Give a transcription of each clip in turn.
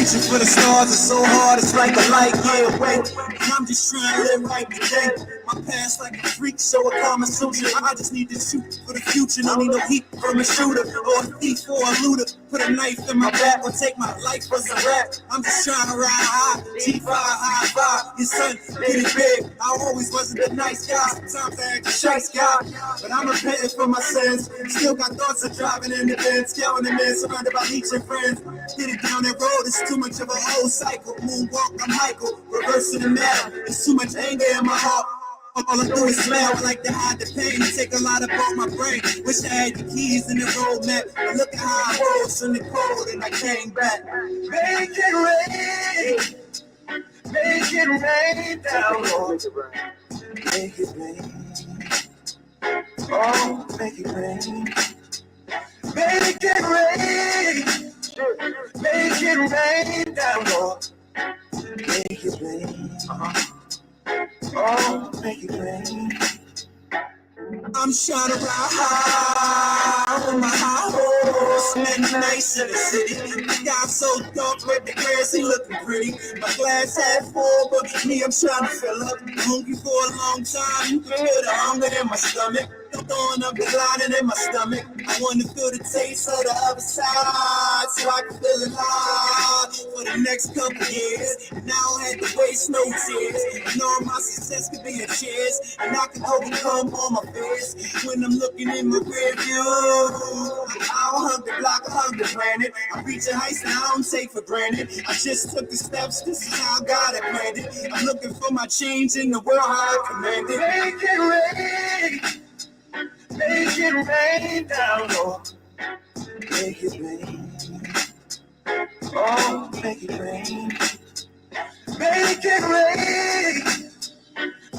Reaching for the stars is so hard, it's like a light year away. And I'm just trying to live right today. My past like a freak show, a Kama Sutra. I just need to shoot for the future. No need no heat from a shooter or a thief or a looter. Put a knife in my back or take my life as a rap. I'm just trying to ride high, G5 high five. Your son getting big. I always wasn't the nice guy. Sometimes I act a shice guy, but I'm repenting for my sins. Still got thoughts of driving in the Benz, killing the man, surrounded by leech and friends. Get it down that road, it's too much of a whole cycle. Moonwalk, I'm Michael, reversing the matter. It's too much anger in my heart. All I do is smile, I like to hide the pain. Take a lot about my brain. Wish I had the keys in the roadmap. But look at how I rose in the cold and I came back. Make it rain. Make it rain down, Lord. Make it rain. Oh, make it rain. Make it rain. Make it rain down, Lord. Make it rain. Oh, make it rain. I'm trying to ride high on my high horse, and nice in the city. The sky's so dark with the grass, he looking pretty. My glass half full, but me, I'm trying to fill up. Hungry for a long time, you can feel the hunger in my stomach. I'm throwing up the lining in my stomach. I want to feel the taste of the other side, so I can feel alive for the next couple years. Now I had to waste no tears. I know my success could be a cheers, and I can overcome all my fears. When I'm looking in my rear view, I don't hug the block, I hug the planet. I'm reaching heights that I don't take for granted. I just took the steps, this is how God had planned it. I'm looking for my change in the world, how I command it. Make it rain. Make it rain down, Lord. Make it rain. Oh, make it rain. Make it rain.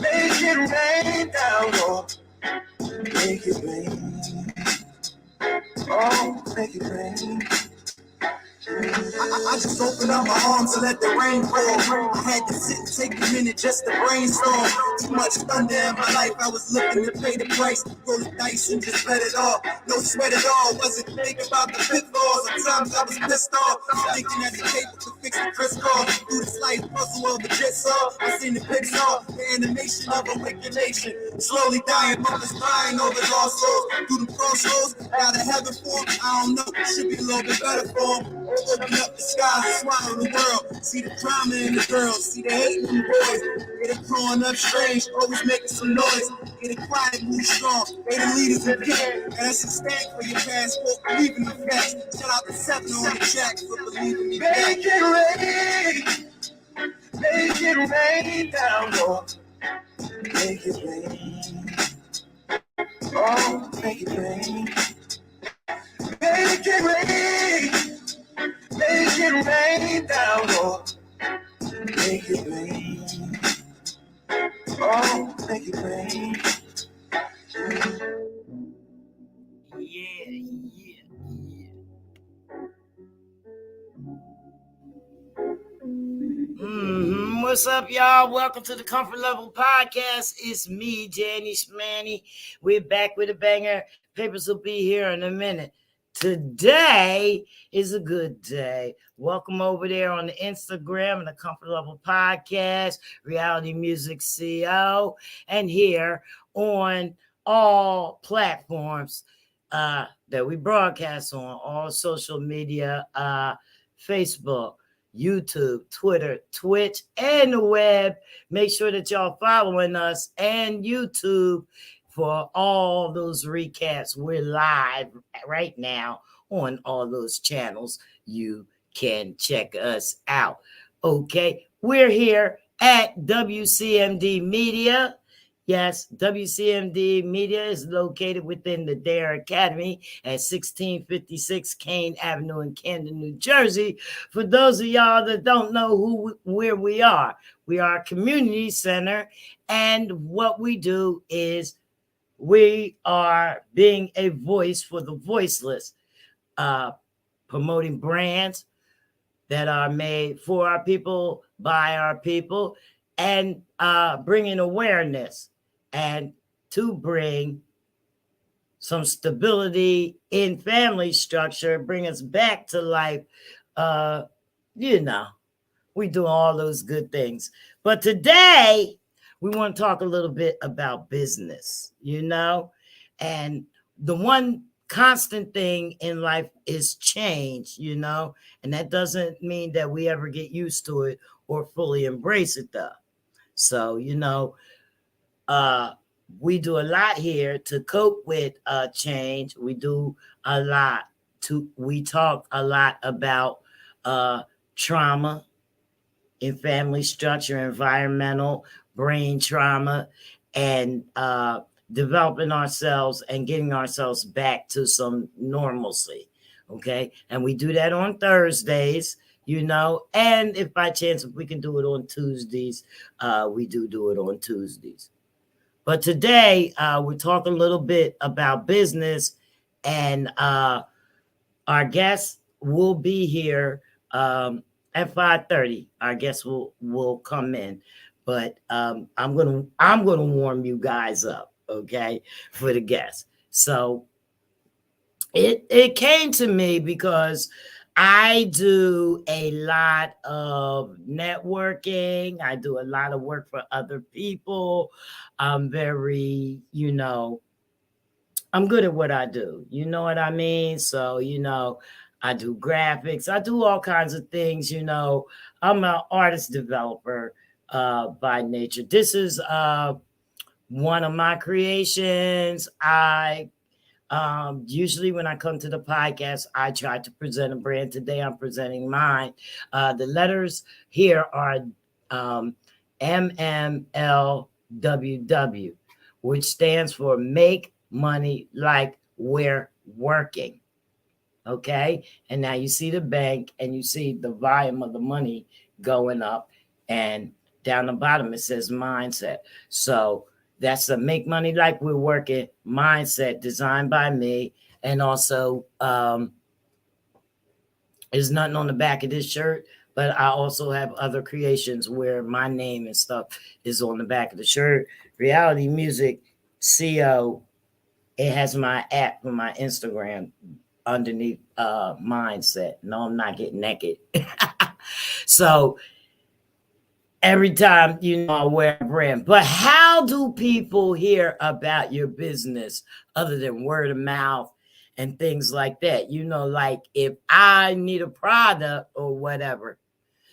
Make it rain down, Lord. Make it rain. Oh, make it rain. I just opened up my arms and let the rain fall. I had to sit and take a minute just to brainstorm. Too much thunder in my life, I was looking to pay the price. Roll the dice and just bet it all. No sweat at all, wasn't thinking about the pitfalls. Sometimes I was pissed off, thinking that the paper could fix the crystal. Through this life puzzle of a jigsaw, I seen the pixar, the animation of a wicked nation. Slowly dying, mothers crying over lost souls. Through the crossroads, out of heaven for 'em, I don't know, should be a little bit better for 'em. Open up the skies and swallow the world. See the drama in the girls, see the hate in the boys. Get it growing up strange, always making some noise. Get it quiet, move strong. They the leaders in game, and that's a stamp for your passport. Believe in the facts. Shout out to 7 on the track for believing me. Make it rain, make it rain down, Lord. Make it rain. Oh, make it rain. Make it rain. Make it rain down, Lord. Make it rain. Oh, make it rain. Yeah. What's up, y'all? Welcome to the Comfort Level Podcast. It's me, Danny Schmanny. We're back with a banger. Papers will be here in a minute. Today is a good day. Welcome over there on the Instagram and the Comfort Level Podcast, Reality Music CO, and here on all platforms that we broadcast on, all social media, Facebook, YouTube, Twitter, Twitch, and the web. Make sure that y'all following us and YouTube for all those recaps. We're live right now on all those channels. You can check us out. Okay, we're here at WCMD Media. Yes, WCMD Media is located within the Dare Academy at 1656 Kane Avenue in Camden, New Jersey. For those of y'all that don't know where we are a community center, and what we do is we are being a voice for the voiceless, promoting brands that are made for our people, by our people, and bringing awareness and to bring some stability in family structure, bring us back to life. Uh, you know, we do all those good things. But today, we want to talk a little bit about business, and the one constant thing in life is change, and that doesn't mean that we ever get used to it or fully embrace it, though. So, uh, we do a lot here to cope with change. We do a lot we talk a lot about trauma in family structure, environmental, brain trauma, and developing ourselves and getting ourselves back to some normalcy. Okay. And we do that on Thursdays, and if by chance, if we can do it on Tuesdays, we do it on Tuesdays. But today, we're talking a little bit about business, and our guest will be here at 5:30. Our guest will come in, but I'm gonna warm you guys up, okay, for the guest. So it came to me because I do a lot of networking. I do a lot of work for other people. I'm very, I'm good at what I do. You know what I mean? So, I do graphics. I do all kinds of things, I'm an artist developer by nature. This is one of my creations. I usually when I come to the podcast, I try to present a brand. Today I'm presenting mine. The letters here are MMLWW, which stands for Make Money Like We're Working. Okay. And now you see the bank and you see the volume of the money going up, and down the bottom it says mindset. So that's the Make Money Like We're Working mindset, designed by me. And also, there's nothing on the back of this shirt, but I also have other creations where my name and stuff is on the back of the shirt. Reality Music, Seo, it has my app for my Instagram underneath mindset. No, I'm not getting naked. So every time, I wear a brand. But how do people hear about your business other than word of mouth and things like that? Like if I need a product or whatever.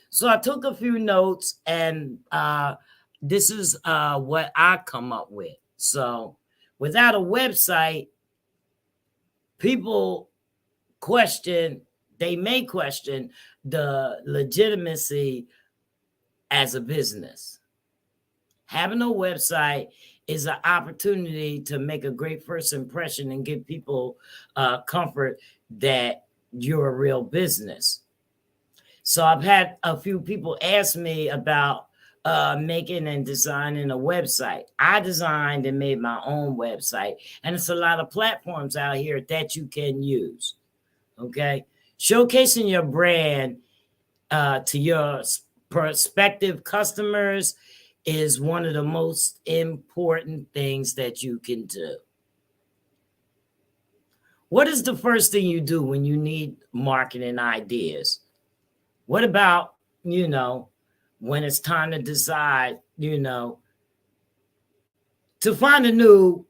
So I took a few notes, and this is what I come up with. So without a website, people may question the legitimacy as a business. Having a website is an opportunity to make a great first impression and give people comfort that you're a real business. So I've had a few people ask me about making and designing a website. I designed and made my own website, and it's a lot of platforms out here that you can use. Okay. Showcasing your brand to your prospective customers is one of the most important things that you can do. What is the first thing you do when you need marketing ideas? What about, when it's time to decide, to find a new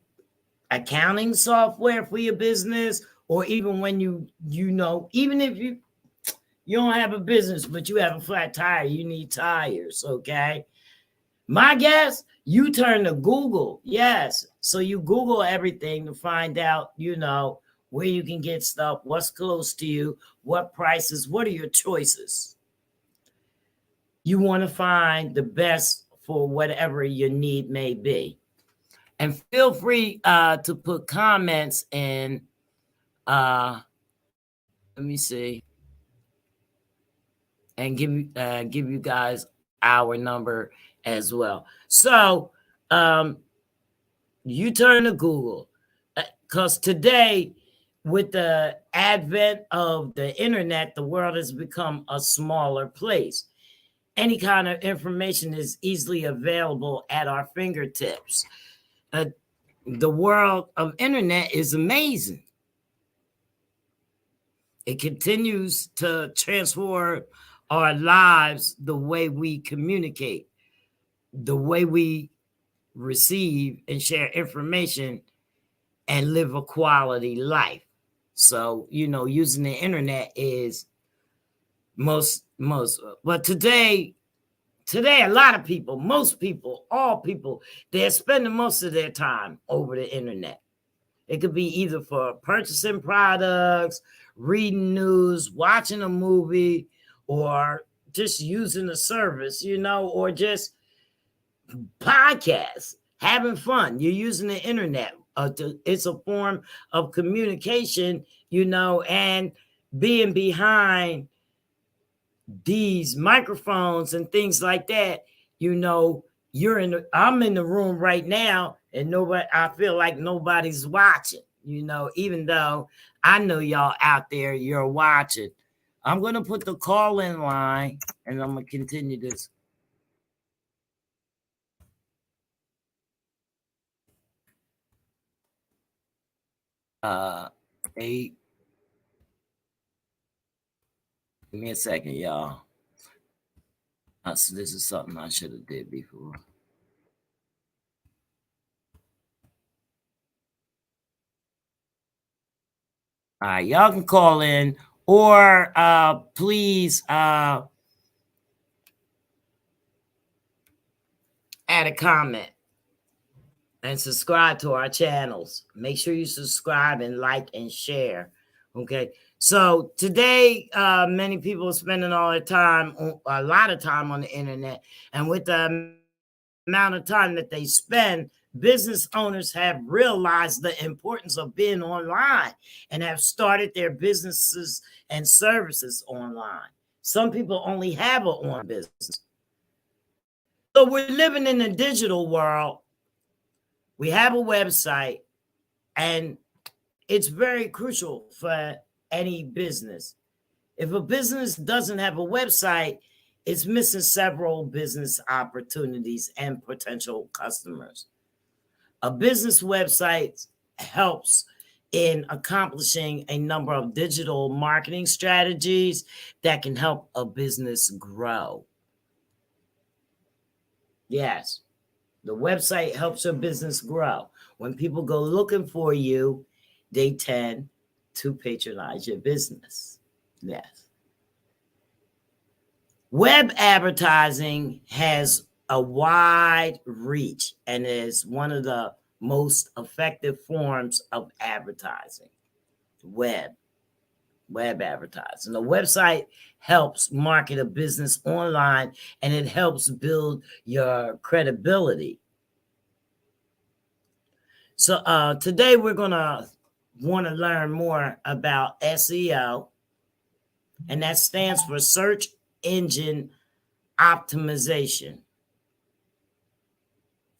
accounting software for your business, or even when even if you don't have a business, but you have a flat tire, you need tires, okay? My guess, you turn to Google. Yes. So you Google everything to find out, where you can get stuff, what's close to you, what prices, what are your choices? You want to find the best for whatever your need may be. And feel free to put comments in. Let me see. And give you guys our number as well. So you turn to Google, because today, with the advent of the internet, the world has become a smaller place. Any kind of information is easily available at our fingertips. the world of internet is amazing. It continues to transform our lives, the way we communicate, the way we receive and share information, and live a quality life. So, using the internet is most, but today, a lot of people, most people, all people, they're spending most of their time over the internet. It could be either for purchasing products, reading news, watching a movie, or just using a service, or just podcasts, having fun. You're using the internet. It's a form of communication, and being behind these microphones and things like that, I'm in the room right now, and I feel like nobody's watching, even though I know y'all out there, you're watching. I'm going to put the call in line, and I'm going to continue this. Eight. Give me a second, y'all. So this is something I should have did before. All right, y'all can call in, or please add a comment and subscribe to our channels. Make sure you subscribe and like and share. Okay. So today, many people are spending a lot of time on the internet, and with the amount of time that they spend, business owners have realized the importance of being online and have started their businesses and services online. Some people only have an online business. So we're living in a digital world. We have a website, and it's very crucial for any business. If a business doesn't have a website, it's missing several business opportunities and potential customers. A business website helps in accomplishing a number of digital marketing strategies that can help a business grow. Yes, the website helps your business grow. When people go looking for you, they tend to patronize your business. Yes. Web advertising has a wide reach and is one of the most effective forms of advertising. Web advertising. The website helps market a business online, and it helps build your credibility. So today we're going to want to learn more about SEO, and that stands for search engine optimization.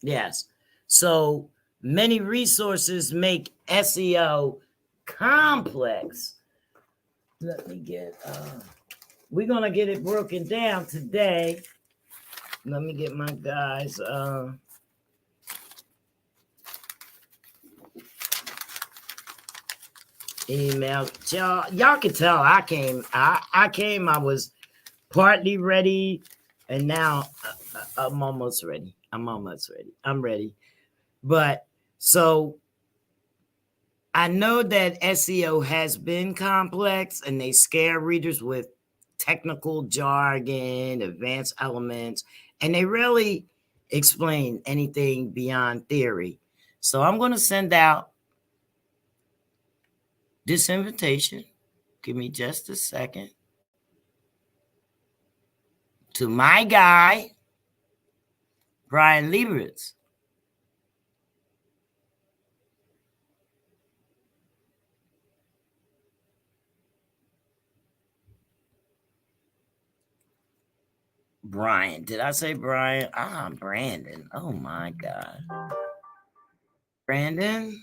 Yes. So many resources make SEO complex. Let me we're going to get it broken down today. Let me get my guys email. Y'all can tell I came, I was partly ready, and now I'm almost ready. I'm ready. But so I know that SEO has been complex, and they scare readers with technical jargon, advanced elements, and they rarely explain anything beyond theory. So I'm going to send out this invitation. Give me just a second. To my guy, Brian LEIBOWITZ. Brian. Did I say Brian? Brandon. Oh my God. Brandon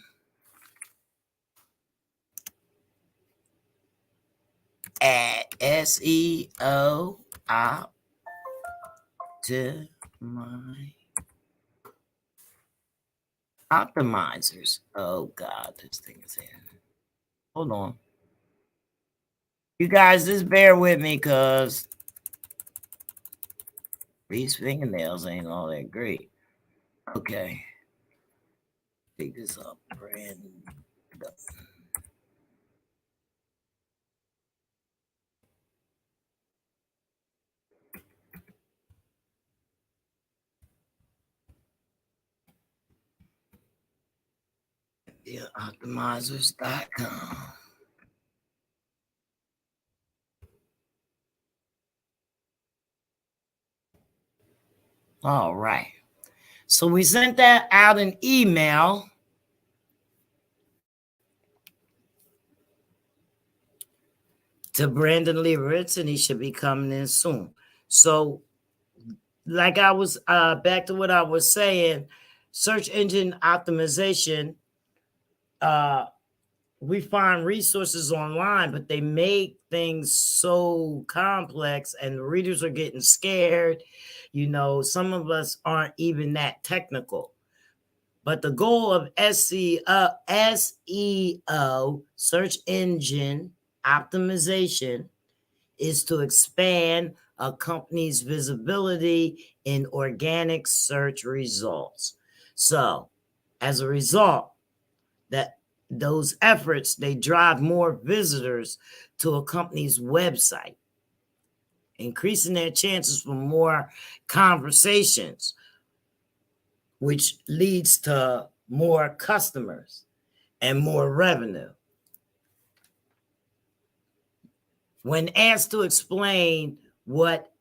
at SEO Optimize. Optimizers. Oh God, this thing is here. Hold on. You guys, just bear with me because these fingernails ain't all that great. Okay. Pick this up. Brand. Yeah, optimizers.com. All right. So we sent that out an email to Brandon Leibowitz, and he should be coming in soon. So, like I was back to what I was saying, search engine optimization. We find resources online, but they make things so complex, and the readers are getting scared. You know, some of us aren't even that technical. But the goal of SEO, search engine optimization, is to expand a company's visibility in organic search results. So, as a result, that those efforts, they drive more visitors to a company's website, increasing their chances for more conversations, which leads to more customers and more revenue. When asked to explain what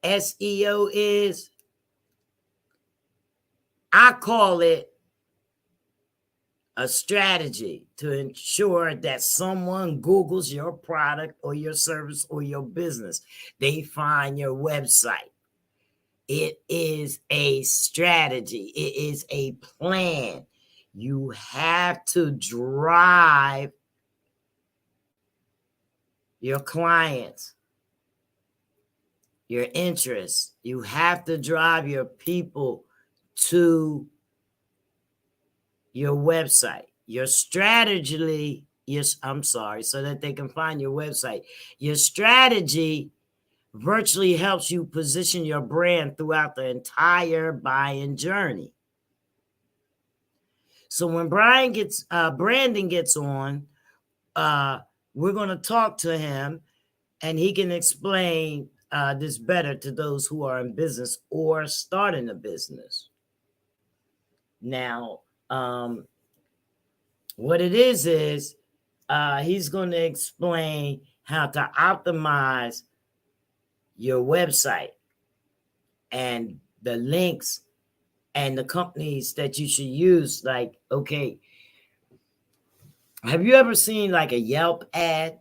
SEO is, I call it a strategy to ensure that someone Googles your product or your service or your business. They find your website. It is a strategy. It is a plan. You have to drive your clients, your interests. You have to drive your people to your website. Your strategy, yes, I'm sorry, so that they can find your website. Your strategy virtually helps you position your brand throughout the entire buying journey. So when Brandon gets on, we're going to talk to him, and he can explain this better to those who are in business or starting a business. Now, what it is he's going to explain how to optimize your website and the links and the companies that you should use. Like, okay, have you ever seen like a Yelp ad?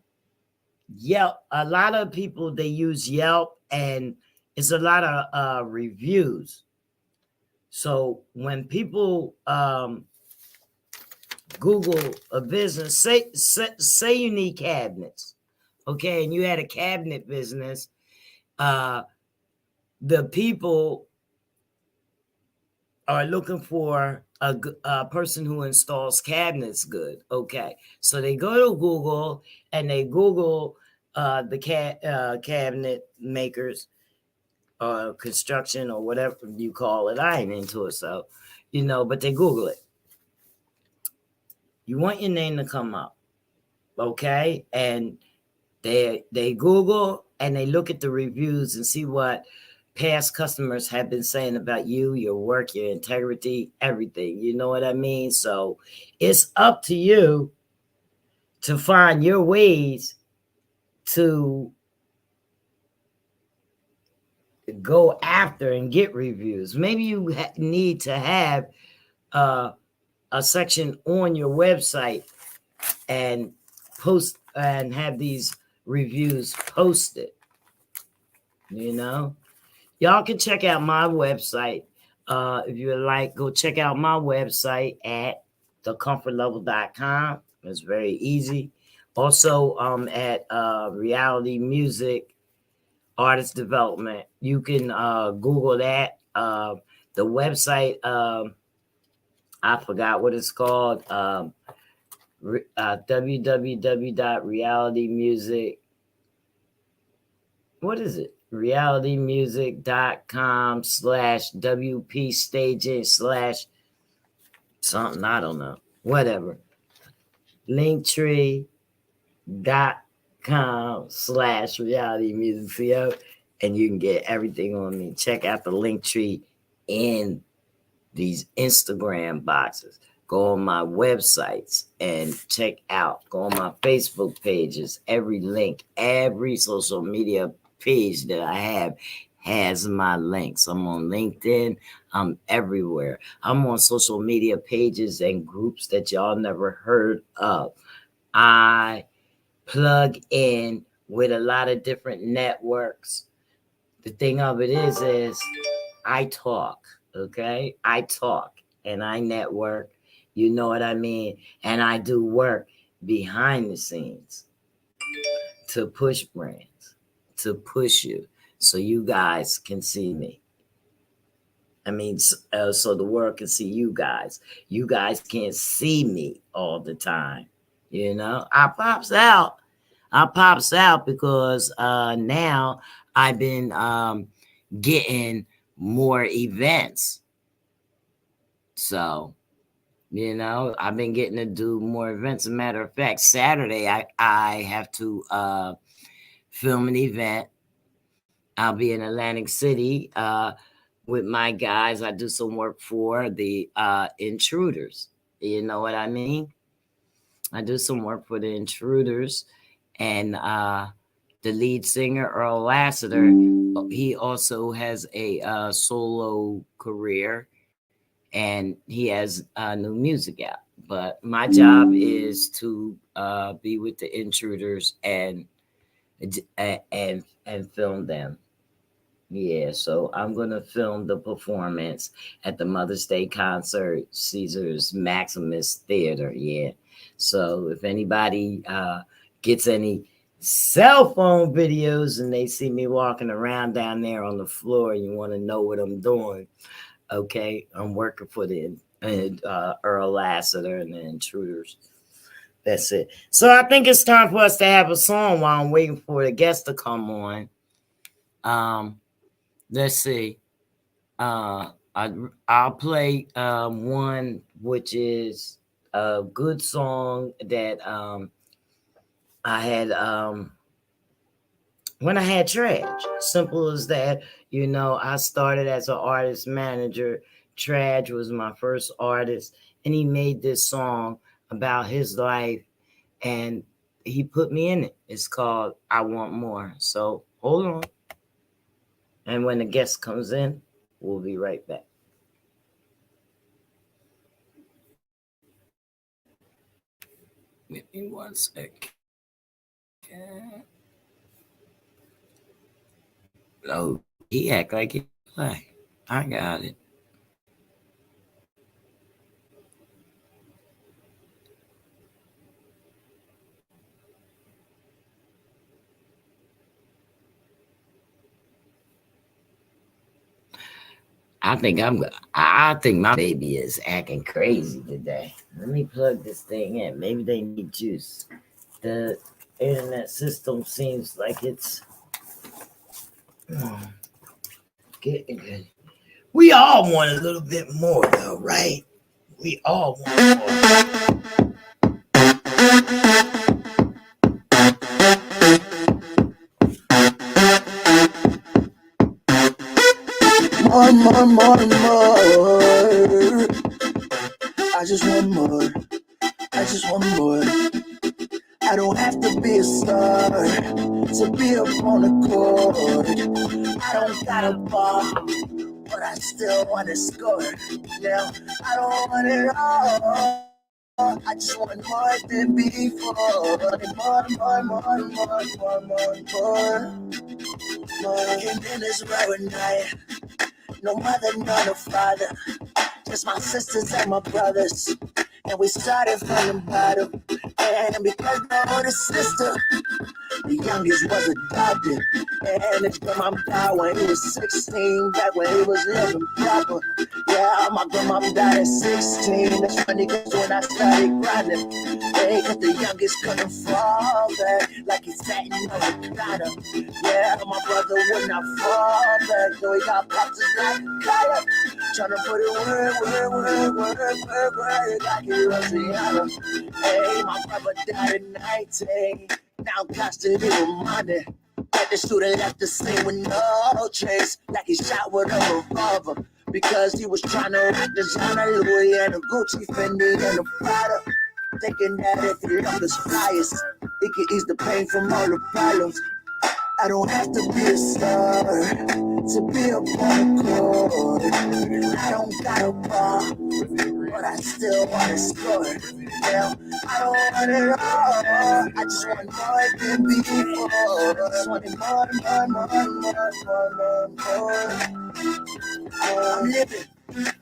Yelp, a lot of people, they use Yelp, and it's a lot of reviews. So when people Google a business, say you need cabinets, okay, and you had a cabinet business, the people are looking for a person who installs cabinets good. Okay, so they go to Google and they Google the cabinet makers or construction or whatever you call it. I ain't into it, so but they Google it. You want your name to come up, okay? And they Google and they look at the reviews and see what past customers have been saying about you, your work, your integrity, everything. You know what I mean? So it's up to you to find your ways to go after and get reviews. Maybe you need to have a section on your website and post and have these reviews posted. Y'all can check out my website. If you would like, go check out my website at thecomfortlevel.com. It's very easy. Also, at Reality Music Artist Development. You can Google that. The website I forgot what it's called. www.realitymusic. What is it? realitymusic.com/WP staging/ something. I don't know. Whatever. Linktree.com/realitymusic, and you can get everything on me. Check out the Linktree in these Instagram boxes. Go on my websites and check out. Go on my Facebook pages. Every link, every social media page that I have has my links. I'm on LinkedIn. I'm everywhere. I'm on social media pages and groups that y'all never heard of. I plug in with a lot of different networks. The thing of it is I talk, okay? I talk and I network, you know what I mean? And I do work behind the scenes to push brands, to push you so you guys can see me. I mean, so the world can see you guys. You guys can't see me all the time, you know? I pops out because now I've been getting more events. So, you know, I've been getting to do more events. As a matter of fact, Saturday I have to film an event. I'll be in Atlantic City with my guys. I do some work for the Intruders. You know what I mean? I do some work for the Intruders, and the lead singer, Earl Lassiter, he also has a solo career, and he has new music out. But my job is to be with the Intruders and film them. Yeah, so I'm gonna film the performance at the Mother's Day concert, Caesar's Maximus Theater. Yeah, so if anybody gets any cell phone videos and they see me walking around down there on the floor, and you want to know what I'm doing, okay, I'm working for the Earl Lassiter and the Intruders. That's it. So I think it's time for us to have a song while I'm waiting for the guest to come on. Let's see. I'll play one which is a good song that I had when I had Traj. Simple as that. You know, I started as an artist manager. Traj was my first artist, and he made this song about his life, and he put me in it. It's called I Want More. So hold on. And when the guest comes in, we'll be right back. Give me 1 second. Oh, he act like he play. I got it. I think my baby is acting crazy today. Let me plug this thing in. Maybe they need juice. The internet system seems like it's getting good. We all want a little bit more, though, right? We all want more. More. I just want more. I just want more. I don't have to be a star to be up on the court. I don't got a ball, but I still want to score. Now, I don't want it all. I just want more than before. More. Came in this right night. No mother, no father. Just my sisters and my brothers. And we started from the bottom. And because my older sister The youngest was adopted. And his grandma died when he was 16, back when he was living proper. Yeah, my grandma died at 16. That's funny because when I started grinding, hey, cause the youngest couldn't fall back like he's sat in the ladder. Yeah, my brother would not fall back, though he got popped just like Kyle. Tryna put it word, like he was Rihanna. Hey, my brother died at 19. Now constantly reminded that the shooter left the scene with no trace, like he shot with a revolver. Because he was trying to rock designer Louis and a Gucci, Fendi and a Prada. Thinking that if he loved his flyers, it could ease the pain from all the problems. I don't have to be a star to be a part of chord. I don't got a bar, but I still want to score. Yeah, I don't want it all. I just want more than before. I just want it more. I'm living.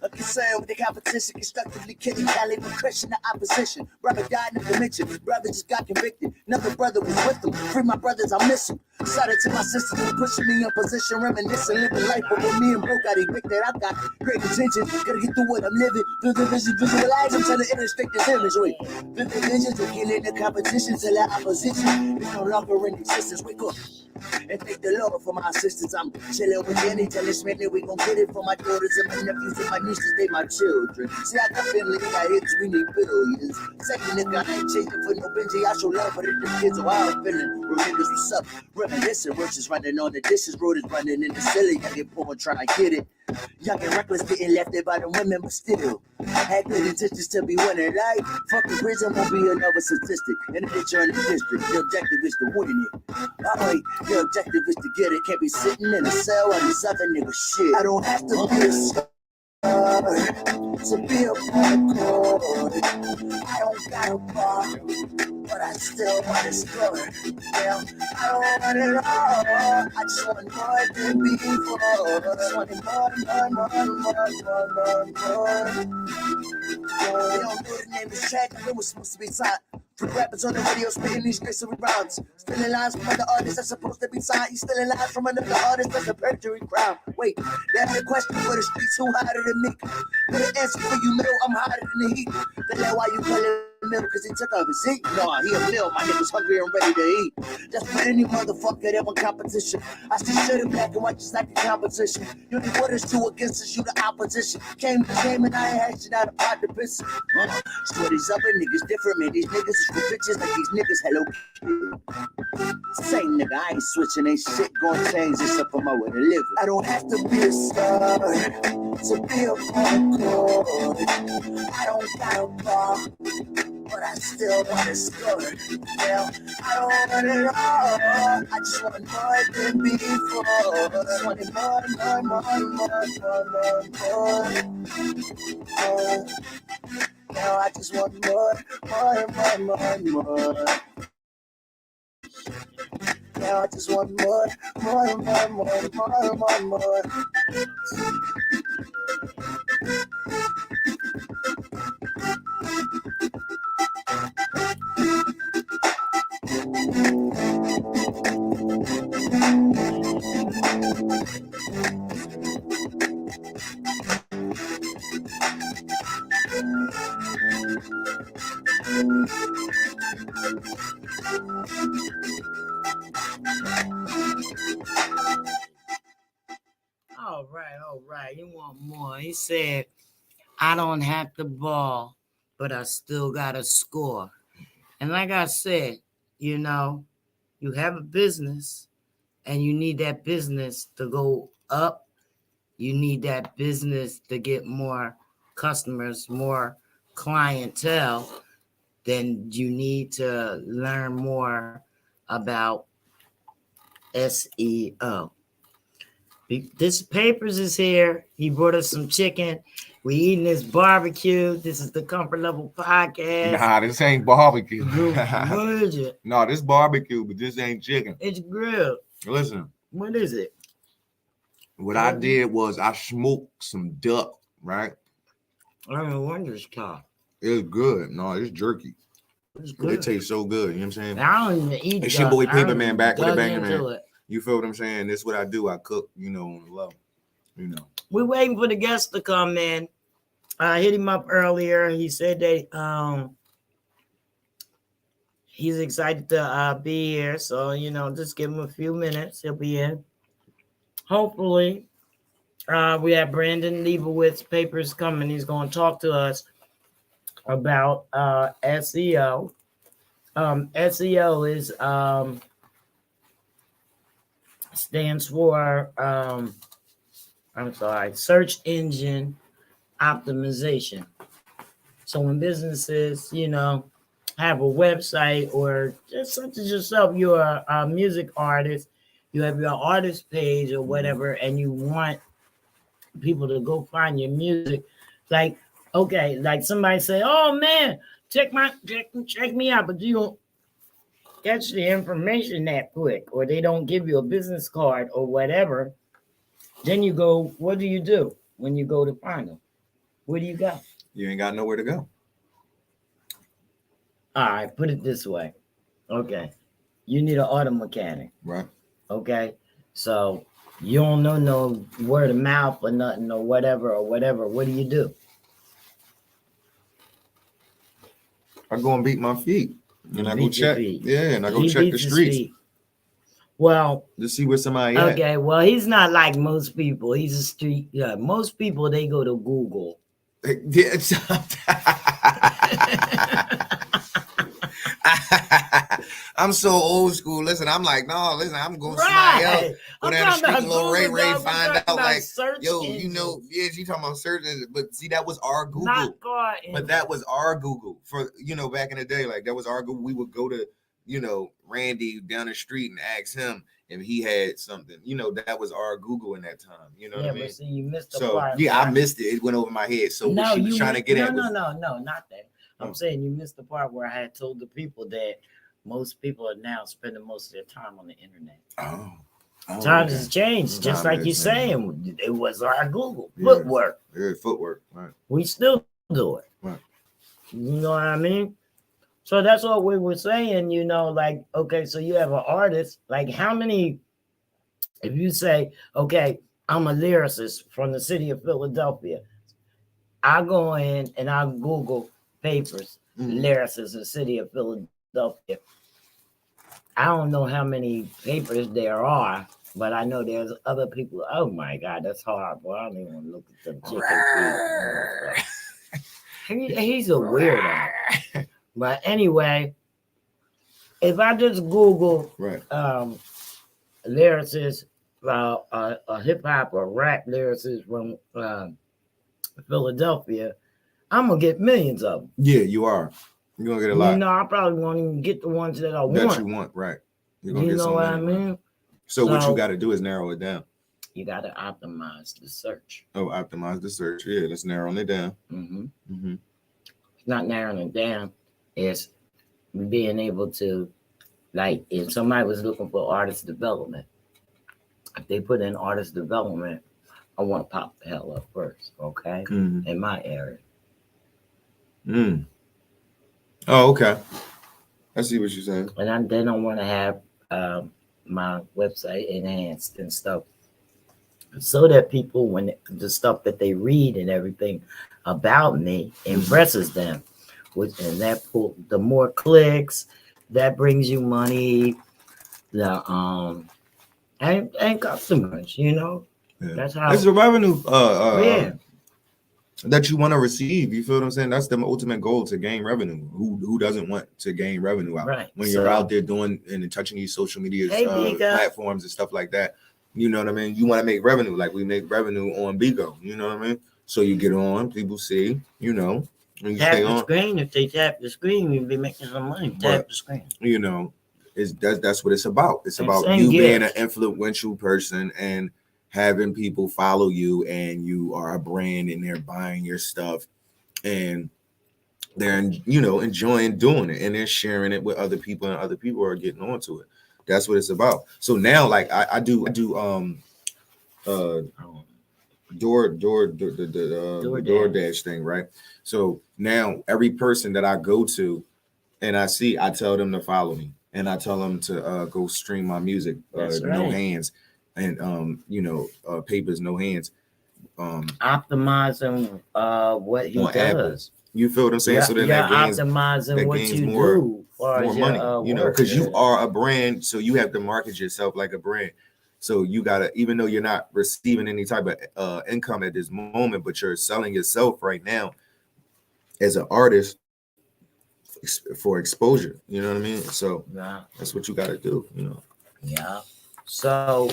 A concern with the competition, constructively killing Cali with crushing the opposition. Brother died, never mentioned. Brother just got convicted. Another brother was with him. Free my brothers, I miss them. Shout out to my sisters for pushing me in position, reminiscing, living life. But when me and bro got evicted, I got great attention. Gotta get through what I'm living. Visualize, I'm trying to illustrate this image. Wait, vivid visions of killing the competition till the opposition is no longer in existence. Wake up. And thank the Lord for my assistance. I'm chilling with Jenny, telling Smith that we gon' get it for my daughters and my nephews and my nieces, they my children. See, I got family, got hits, we need billions. Second nigga, I ain't chasing for no Benji, I show love for the kids, so I'm feeling. Real niggas, what's up? Reminiscing, work is running on the dishes, road is running in the silly. I get poor and try and get it. Young and reckless, getting left there by the women, but still had good intentions to be winning. Like, fucking prison won't be another statistic. In the picture in the district, the objective is to win it. Alright, the objective is to get it. Can't be sitting in a cell on this other nigga shit. I don't have to be a star to be a part of chord. I don't got a bar, but I still want to score. Yeah, I don't want it all. I just want more than before. I just want it more. They don't know the name is track, it was supposed to be signed. For the rappers on the radio spitting these graceful rhymes. Stealing lines from other artists that's supposed to be signed. He's stealing lines from another artist that's a perjury crime. Wait, that's the question for the streets, who hotter than me? Put an answer for you, middle, I'm hotter than the heat. That's why you call it middle, cause he took off his heat. Nah, he a mill, my niggas hungry and ready to eat. That's for any motherfucker that want competition. I still shut him back and watch just like the competition. You need what is two against us, you the opposition. Came to game and I ain't hashing out a pot to piss. So these other niggas different, man. These niggas is for bitches like these niggas, hello. Same nigga, I ain't switching, ain't shit gonna change except for my way to live. I don't have to be a star to be a part of chord. I don't got a bar, but I still want to score. Yeah, I don't want it all. I just want more than before. I just want it more. Now I just want more. Now I just want more. All right. You want more? He said, I don't have the ball, but I still got to score. And like I said, you know, you have a business and you need that business to go up. You need that business to get more customers, more clientele. Then you need to learn more about SEO. This Papers is here. He brought us some chicken. We eating this barbecue. This is the Comfort Level Podcast. Nah, this ain't barbecue. What is it? No, this barbecue, but this ain't chicken. It's grilled. Listen. What is it? What I did was I smoked some duck, right? I don't know what this called. It's good. No, it's jerky. It's But it good. tastes so good. You know what I'm saying? I don't even eat. It's your boy Paper Man back with a dug banger, into man. it. You feel what I'm saying? This is what I do. I cook, you know, on the low. You know. We're waiting for the guests to come in. I hit him up earlier. He said that he's excited to be here. So, you know, just give him a few minutes. He'll be in. Hopefully, we have Brandon LEIBOWITZ Papers coming. He's going to talk to us about SEO. SEO is stands for search engine optimization. So when businesses, you know, have a website or just such as yourself, you're a music artist, you have your artist page or whatever, and you want people to go find your music. Like, okay, like somebody say, oh man, check me out, but you don't catch the information that quick, or they don't give you a business card or whatever. Then you go, what do you do when you go to find them? Where do you go? You ain't got nowhere to go. All right, put it this way. Okay. You need an auto mechanic. Right. Okay. So you don't know no word of mouth or nothing or whatever. What do you do? I go and beat my feet. And I go Beat your check. feet. Yeah, and I go He check the beats his streets feet. Well, to see where somebody at. okay. Well, he's not like most people. He's a street. Yeah, most people they go to Google. I'm so old school. Listen, I'm like, no, listen, I'm going to somebody else. Go down the street and little Ray find out like, yo, you know, yeah, she talking about search engine, but see, that was our Google. But that was our Google for, you know, back in the day, like that was our Google. We would go to, you know, Randy down the street and ask him if he had something. You know, that was our Google in that time. You know what I mean? But see, you missed the So part. yeah, I missed it. It went over my head. So No, what she was trying to get at was no, not that. I'm saying you missed the part where I had told the people that most people are now spending most of their time on the internet. Times has changed, just like you're saying. It was our Google footwork. Yeah, footwork. Right. We still do it. Right. You know what I mean? So that's what we were saying. You know, like, okay, so you have an artist. Like, how many? If you say, okay, I'm a lyricist from the city of Philadelphia, I go in and I Google papers, lyricists in the city of Philadelphia. I don't know how many papers there are, but I know there's other people. Oh my God, that's horrible. I don't even want to look at them chicken feet. He's a weirdo. But anyway, if I just Google lyricists, a hip hop or rap lyricist from Philadelphia, I'm gonna get millions of them. Yeah, you are. You're gonna get a lot. You know, I probably won't even get the ones that I want. That you want, right? You're gonna You get know what I mean? Right? So what you got to do is narrow it down. You got to optimize the search. Oh, optimize the search. Yeah, let's narrow it down. It's not narrowing it down. It's being able to, like, if somebody was looking for artist development, if they put in artist development, I want to pop the hell up first, okay? In my area. Oh, okay. I see what you're saying. And then I want to have my website enhanced and stuff, so that people, when the stuff that they read and everything about me impresses them, and that the more clicks, that brings you money, the and customers, you know. Yeah. That's how it's a revenue that you want to receive. You feel what I'm saying? That's the ultimate goal, to gain revenue. Who doesn't want to gain revenue out? Right. When you're out there doing and touching these social media platforms and stuff like that, you know what I mean? You want to make revenue, like we make revenue on Bigo. You know what I mean? So you get on, people see, you know, and you tap stay the on. screen. If they tap the screen, you'll be making some money. Tap the screen. You know, that's what it's about. It's about you being an influential person and having people follow you, and you are a brand and they're buying your stuff and they're, you know, enjoying doing it, and they're sharing it with other people, and other people are getting onto it. That's what it's about. So now, like I do DoorDash thing, right? So now every person that I go to, and I tell them to follow me, and I tell them to go stream my music. No hands, and papers, no hands. Optimizing what he does. Apple. You feel what I'm saying? So then that gains, optimizing what you do for more money, because you are a brand, so you have to market yourself like a brand. So you gotta, even though you're not receiving any type of income at this moment, but you're selling yourself right now as an artist for exposure. You know what I mean? So that's what you gotta do. Yeah. So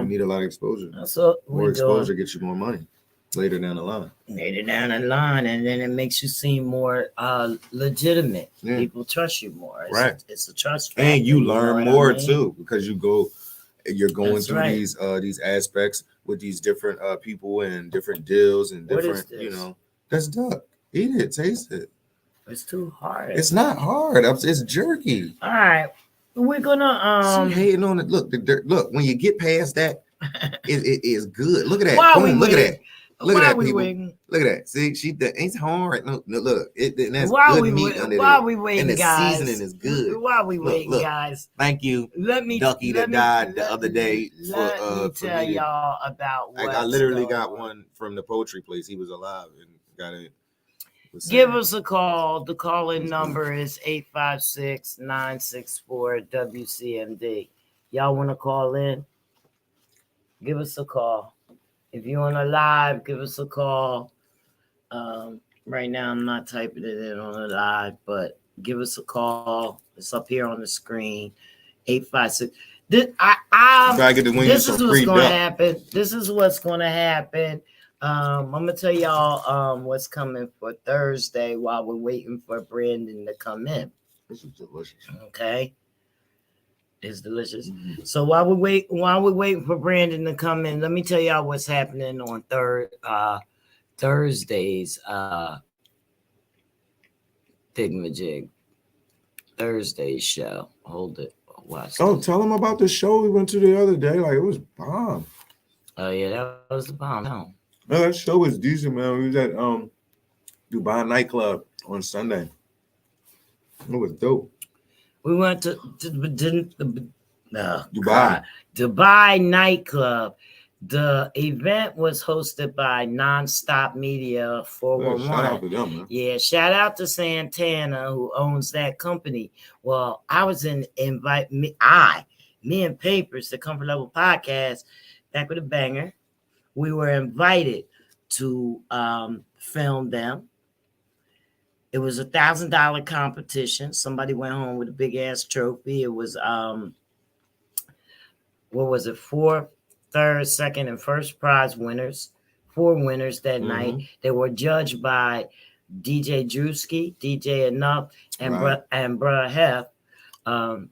you need a lot of exposure. So more exposure gets you more money later down the line. And then it makes you seem more legitimate. Yeah. People trust you more. It's a trust factor, and you learn more too, because you're going through these aspects with these different people and different deals and different, that's duck. Eat it, taste it. It's too hard. It's not hard. It's jerky. All right. We're gonna she hating on it. Look, look, when you get past that, it is good. Look at that. Boom, look at that. Look at that, people. Look at that. See, it's hard. No, look. That's good meat under there. While we waiting, and the guys. seasoning is good. While we waiting, guys. Thank you, Ducky, that died the other day. Let me tell y'all about what I literally got one from the poultry place. He was alive and got it. Give us a call. The call-in number is 856-964-WCMD. Y'all want to call in? Give us a call. If you're on a live, give us a call. Right now, I'm not typing it in on the live, but give us a call. It's up here on the screen. 856. This is what's going to happen. This is what's going to happen. I'm gonna tell y'all what's coming for Thursday while we're waiting for Brandon to come in. This is delicious. Okay, it's delicious. Mm-hmm. So while we're waiting for Brandon to come in, let me tell y'all what's happening on Thursday's Thingamajig. Thursday's show. Hold it. Watch. Oh, tell them about the show we went to the other day. Like, it was bomb. Oh yeah, that was the bomb. No. No, that show was decent, man. We was at Dubai nightclub on Sunday. It was dope. We went to Dubai nightclub. The event was hosted by Nonstop Media 411. Shout out to them, man. Yeah, shout out to Santana, who owns that company. Well, I was me and Papers, the Comfort Level podcast, back with a banger. We were invited to film them. It was $1,000 competition. Somebody went home with a big ass trophy. It was what was it? 4th, 3rd, 2nd, and 1st prize winners. 4 winners that night. They were judged by DJ Drewski, DJ Enough, and Bruh Hef.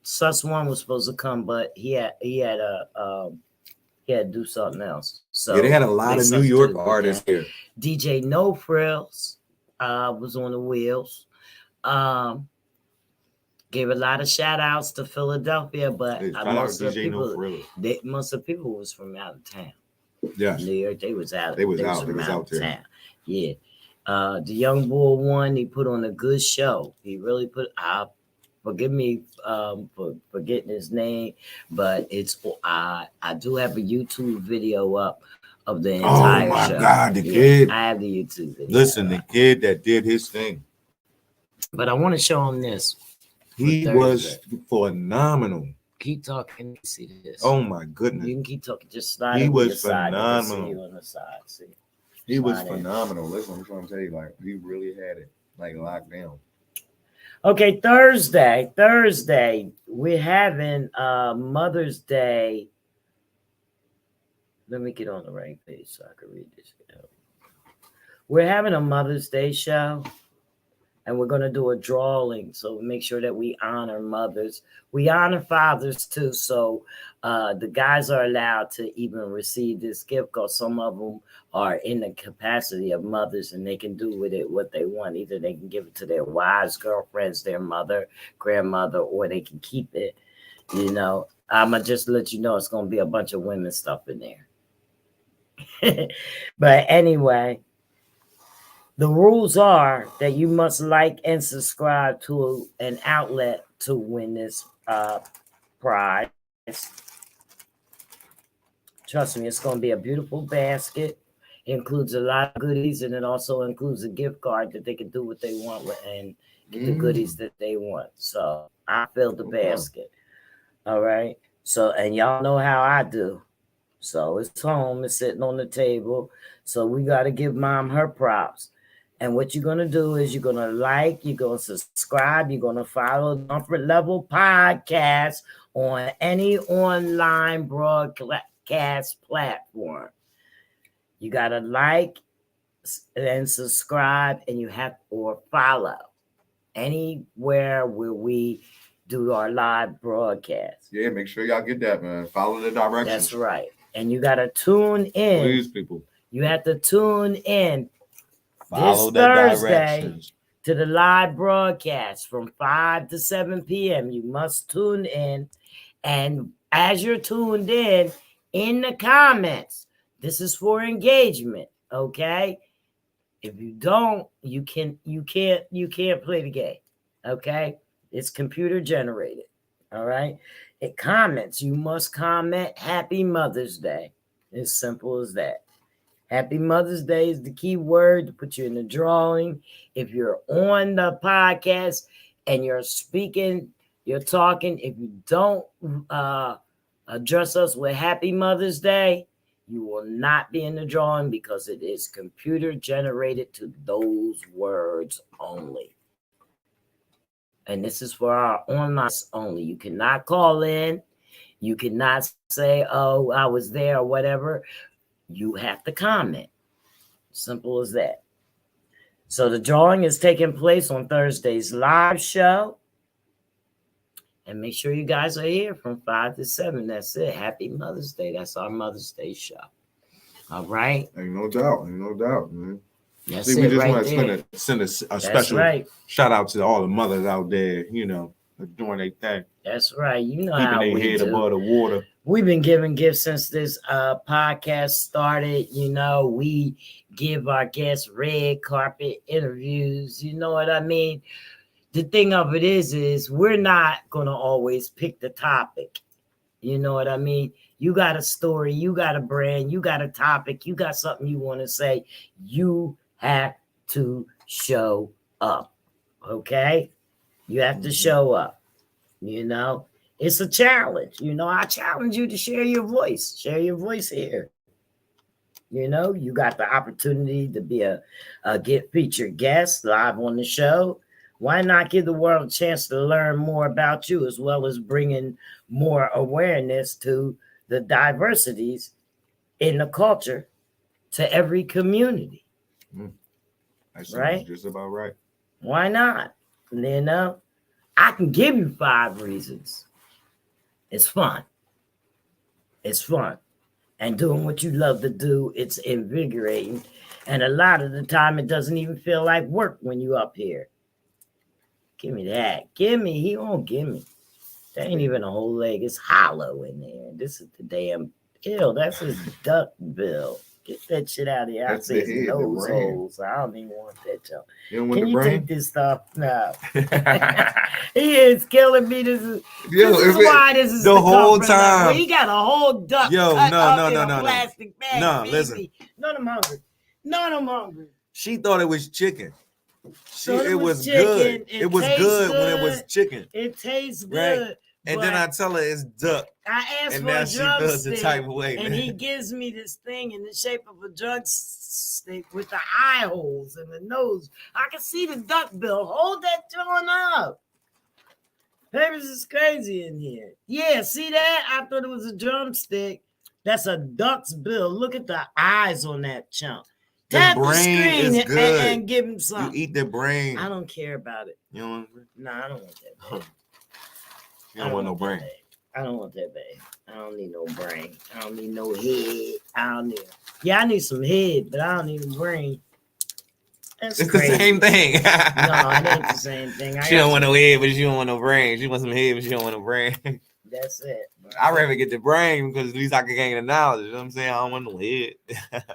Sus One was supposed to come, but he had to do something else. So they had a lot of New York artists here. DJ No Frills was on the wheels. Gave a lot of shout outs to Philadelphia, but most of people was from out of town. Yeah, New York, they was out there. Town. Yeah. The Young Bull won. He put on a good show. He really put forgive me for getting his name, but I do have a YouTube video up of the entire show. Oh my God, the kid! I have the YouTube video. Listen, the kid that did his thing. But I want to show him this. He was phenomenal. Keep talking. See this. Oh my goodness! You can keep talking. Just slide. He was phenomenal. See you on the side. See. He was phenomenal. Listen, I'm trying to tell you, like, he really had it like locked down. Okay, Thursday, we're having Mother's Day. Let me get on the right page so I can read this. We're having a Mother's Day show, and we're going to do a drawing. So make sure that we honor mothers. We honor fathers too. So the guys are allowed to even receive this gift because some of them are in the capacity of mothers and they can do with it what they want. Either they can give it to their wives, girlfriends, their mother, grandmother, or they can keep it. You know, I'm going to just let you know it's going to be a bunch of women stuff in there. But anyway, The rules are that you must like and subscribe to an outlet to win this prize. Trust me, it's going to be a beautiful basket. It includes a lot of goodies, and it also includes a gift card that they can do what they want with and get the goodies that they want. So I filled the basket. All right. So, and y'all know how I do. So it's home, it's sitting on the table. So we got to give mom her props. And what you're going to do is you're going to like, you're going to subscribe, you're going to follow the Comfort Level Podcast on any online broadcast platform. You got to like and subscribe, and you have or follow anywhere where we do our live broadcast. Yeah, make sure y'all get that, man. Follow the directions. That's right. And you got to tune in. Please, people. You have to tune in Follow this Thursday directions to the live broadcast from 5 to 7 p.m. You must tune in. And as you're tuned in the comments, this is for engagement, okay? If you don't, you can't play the game, okay? It's computer generated, all right? It comments. You must comment Happy Mother's Day. As simple as that. Happy Mother's Day is the key word to put you in the drawing. If you're on the podcast and you're speaking, you're talking, if you don't address us with Happy Mother's Day, you will not be in the drawing because it is computer generated to those words only. And this is for our online only. You cannot call in. You cannot say, oh, I was there or whatever. You have to comment. Simple as that. So the drawing is taking place on Thursday's live show. And make sure you guys are here from 5 to 7. That's it. Happy Mother's Day. That's our Mother's Day show. All right. Ain't no doubt, man. That's See, we just right want to send a special shout out to all the mothers out there, doing their thing. That's right. You know keeping how their head above the water. We've been giving gifts since this podcast started. We give our guests red carpet interviews. You know what I mean? The thing of it is we're not going to always pick the topic. You know what I mean? You got a story, you got a brand, you got a topic, you got something you want to say. You have to show up. Okay? You have to show up. It's a challenge. I challenge you to share your voice. Share your voice here. You got the opportunity to be a get featured guest live on the show. Why not give the world a chance to learn more about you, as well as bringing more awareness to the diversities in the culture to every community? That's right? Just about right. Why not? I can give you 5 reasons. It's fun. It's fun. And doing what you love to do, it's invigorating. And a lot of the time, it doesn't even feel like work when you up here. Give me that. He won't give me. That ain't even a whole leg. It's hollow in there. This is the damn ill. That's his duck bill. Get that shit out of here. I see his nose holes. I don't even want that joke. Can you take this stuff? No. He is killing me. This is why this is the whole time. He got a whole duck cut up in a plastic bag. No, baby. listen. None of them hungry. None of them hungry. She thought it was chicken. It was chicken. Good. It was good when it was chicken. It tastes good. Right? And then I tell her it's duck. I asked for a drumstick, and he gives me this thing in the shape of a drumstick with the eye holes and the nose. I can see the duck bill. Hold that joint up. Papers is crazy in here. Yeah, see that? I thought it was a drumstick. That's a duck's bill. Look at the eyes on that chunk. Tap the screen is good. And give him some. You eat the brain. I don't care about it. You don't want No, I don't want that. Babe. You don't want no brain. I don't want that, babe. I don't need no brain. I don't need no head. I need some head, but I don't need a brain. It's crazy. The same thing. No, it ain't the same thing. She don't want no head, but she don't want no brain. She wants some head, but she don't want no brain. That's it. I'd rather get the brain because at least I can gain the knowledge. You know what I'm saying? I don't want no head.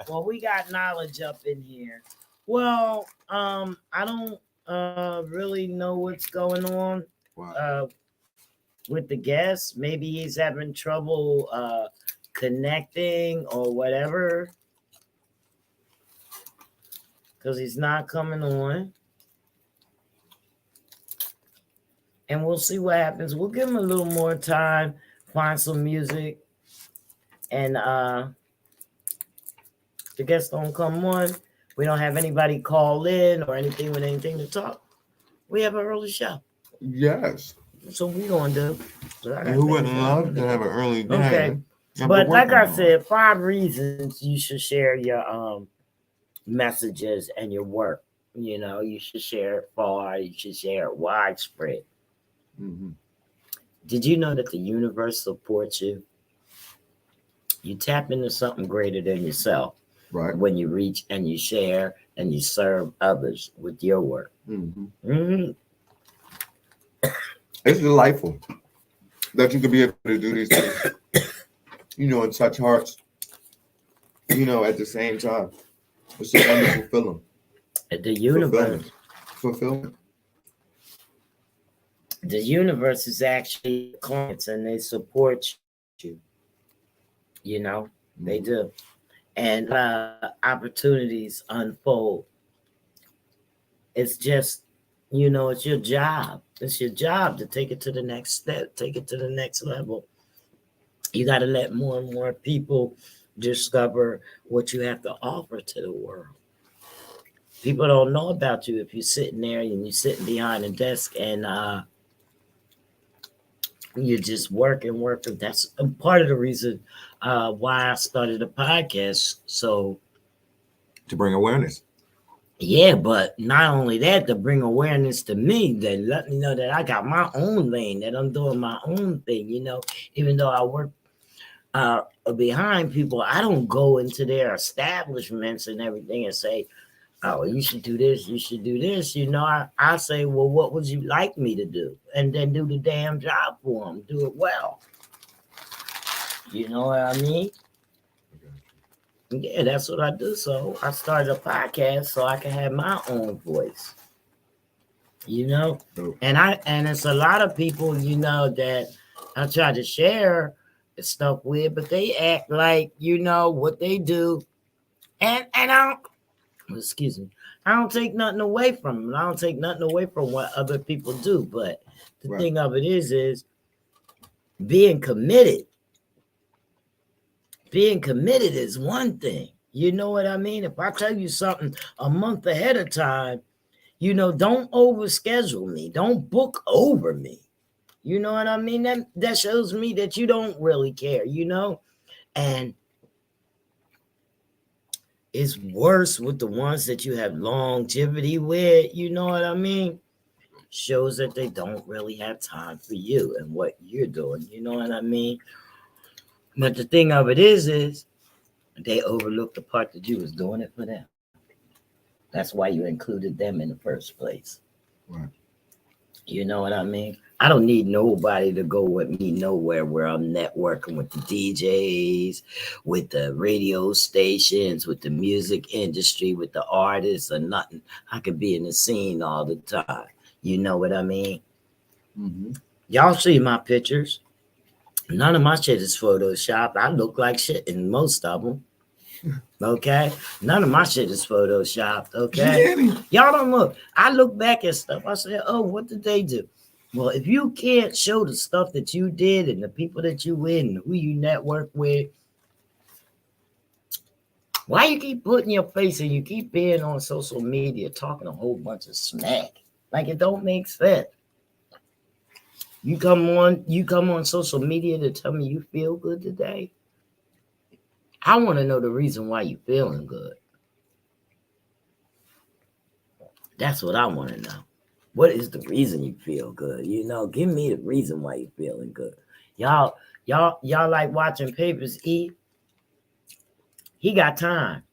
Well, we got knowledge up in here. Well, I don't really know what's going on. Wow. With the guest. Maybe he's having trouble connecting or whatever. Because he's not coming on. And we'll see what happens. We'll give him a little more time, find some music, and the guests don't come on. We don't have anybody call in or anything with anything to talk. We have an early show. Yes. So we gonna do. Who wouldn't love to have an early day? Okay. But like I said, 5 reasons you should share your messages and your work. You know, you should share it far. You should share it widespread. Mm-hmm. Did you know that the universe supports you? You tap into something greater than yourself, right? When you reach and you share and you serve others with your work. Mm-hmm. Mm-hmm. It's delightful that you could be able to do these things, you know, and touch hearts, you know, at the same time. It's a wonderful feeling. The universe. Fulfillment. The universe is actually clients and they support you. You know, they do. And opportunities unfold. It's just, you know, it's your job. It's your job to take it to the next step, take it to the next level. You got to let more and more people discover what you have to offer to the world. People don't know about you if you're sitting there and you're sitting behind a desk and you're just working. That's a part of the reason why I started a podcast. So to bring awareness. Yeah, but not only that, to bring awareness to me, that let me know that I got my own lane, that I'm doing my own thing, you know, even though I work behind people, I don't go into their establishments and everything and say, oh, you should do this, you should do this. You know, I say, well, what would you like me to do? And then do the damn job for them, do it well. You know what I mean? Yeah, that's what I do. So I started a podcast so I can have my own voice. You know, and it's a lot of people, you know, that I try to share stuff with, but they act like, you know, what they do, and I don't. Excuse me. I don't take nothing away from them. I don't take nothing away from what other people do. But the thing of it is being committed. Being committed is one thing. You know what I mean? If I tell you something a month ahead of time, you know, don't overschedule me. Don't book over me. You know what I mean? That shows me that you don't really care, you know? And it's worse with the ones that you have longevity with, you know what I mean? Shows that they don't really have time for you and what you're doing, you know what I mean? But the thing of it is they overlooked the part that you was doing it for them. That's why you included them in the first place. Right. You know what I mean? I don't need nobody to go with me nowhere where I'm networking with the DJs, with the radio stations, with the music industry, with the artists or nothing. I could be in the scene all the time. You know what I mean? Mm-hmm. Y'all see my pictures. None of my shit is Photoshopped. I look like shit in most of them. Okay? None of my shit is Photoshopped. Okay? Y'all don't look. I look back at stuff. I say, oh, what did they do? Well, if you can't show the stuff that you did and the people that you with and who you network with, why you keep putting your face and you keep being on social media talking a whole bunch of smack? Like it don't make sense. You come on social media to tell me you feel good today. I want to know the reason why you feeling good. That's what I want to know. What is the reason you feel good? You know, give me the reason why you feeling good. Y'all like watching Papers eat. He got time.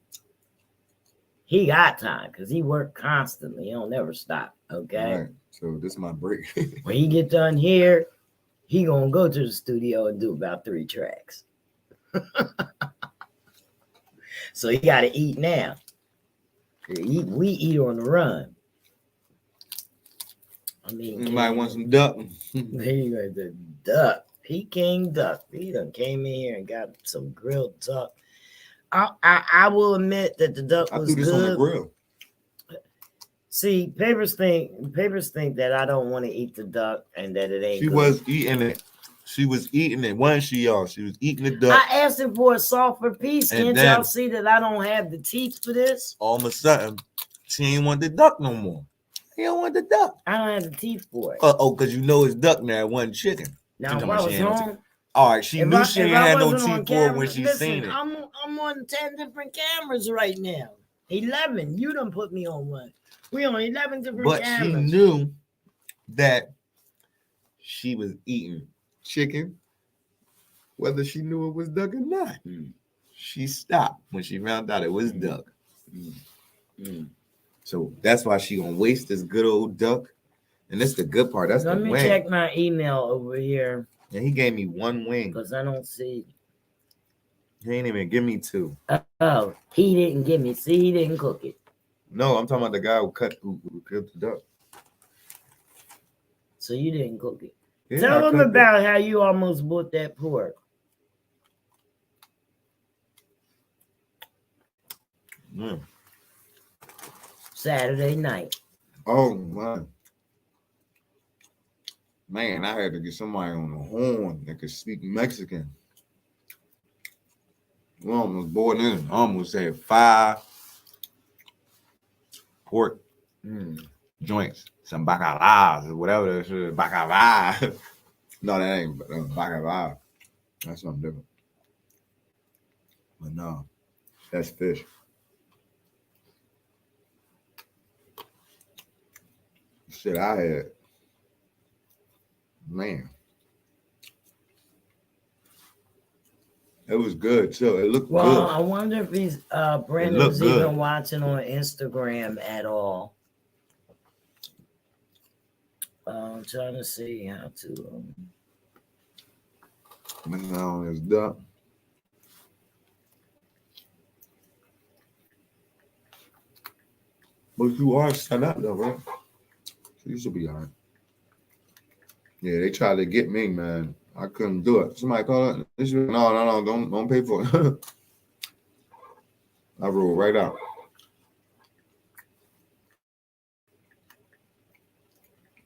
He got time because he worked constantly. He don't never stop. Okay. Right. So this is my break. When he get done here, he gonna go to the studio and do about 3 tracks. So he gotta eat now. We eat on the run. I mean, you might want some duck. The duck, Peking duck. He done came in here and got some grilled duck. I will admit that the duck was threw this good. on the grill. See, papers think that I don't want to eat the duck and that it ain't. She good. was eating it. She was eating it. Wasn't she, y'all? She was eating the duck. I asked him for a softer piece. And Can't then, y'all see that I don't have the teeth for this? All of a sudden, she ain't want the duck no more. You don't want the duck. I don't have the teeth for it. Because you know it's duck now. It wasn't chicken. Now, if I was home, all right, she knew she ain't had no teeth for it when she seen it. I'm on 10 different cameras right now. 11. You done put me on one. We on 11 different cameras. But she knew that she was eating chicken, whether she knew it was duck or not. She stopped when she found out it was duck. So that's why she gonna waste this good old duck. And that's the good part. That's Let me wing. check my email over here. And he gave me one wing. Because I don't see. He ain't even give me two. Oh, he didn't give me. See, he didn't cook it. No, I'm talking about the guy who killed the duck. So you didn't cook it. Yeah, Tell them about how you almost bought that pork. Saturday night. Oh, man, I had to get somebody on the horn that could speak Mexican. We almost bought in. I almost said 5 pork joints, some bacalaos or whatever that shit. Bacalao. No, that ain't bacalao. That's something different. But no, that's fish. Shit I had. Man. It was good too. It looked good. Well, I wonder if he's Brandon's even watching on Instagram at all. I'm trying to see how to. No, it's duck. But you are set up though, right? So you should be all right. Yeah, they tried to get me, man. I couldn't do it. Somebody called it. No, don't pay for it. I rolled right out.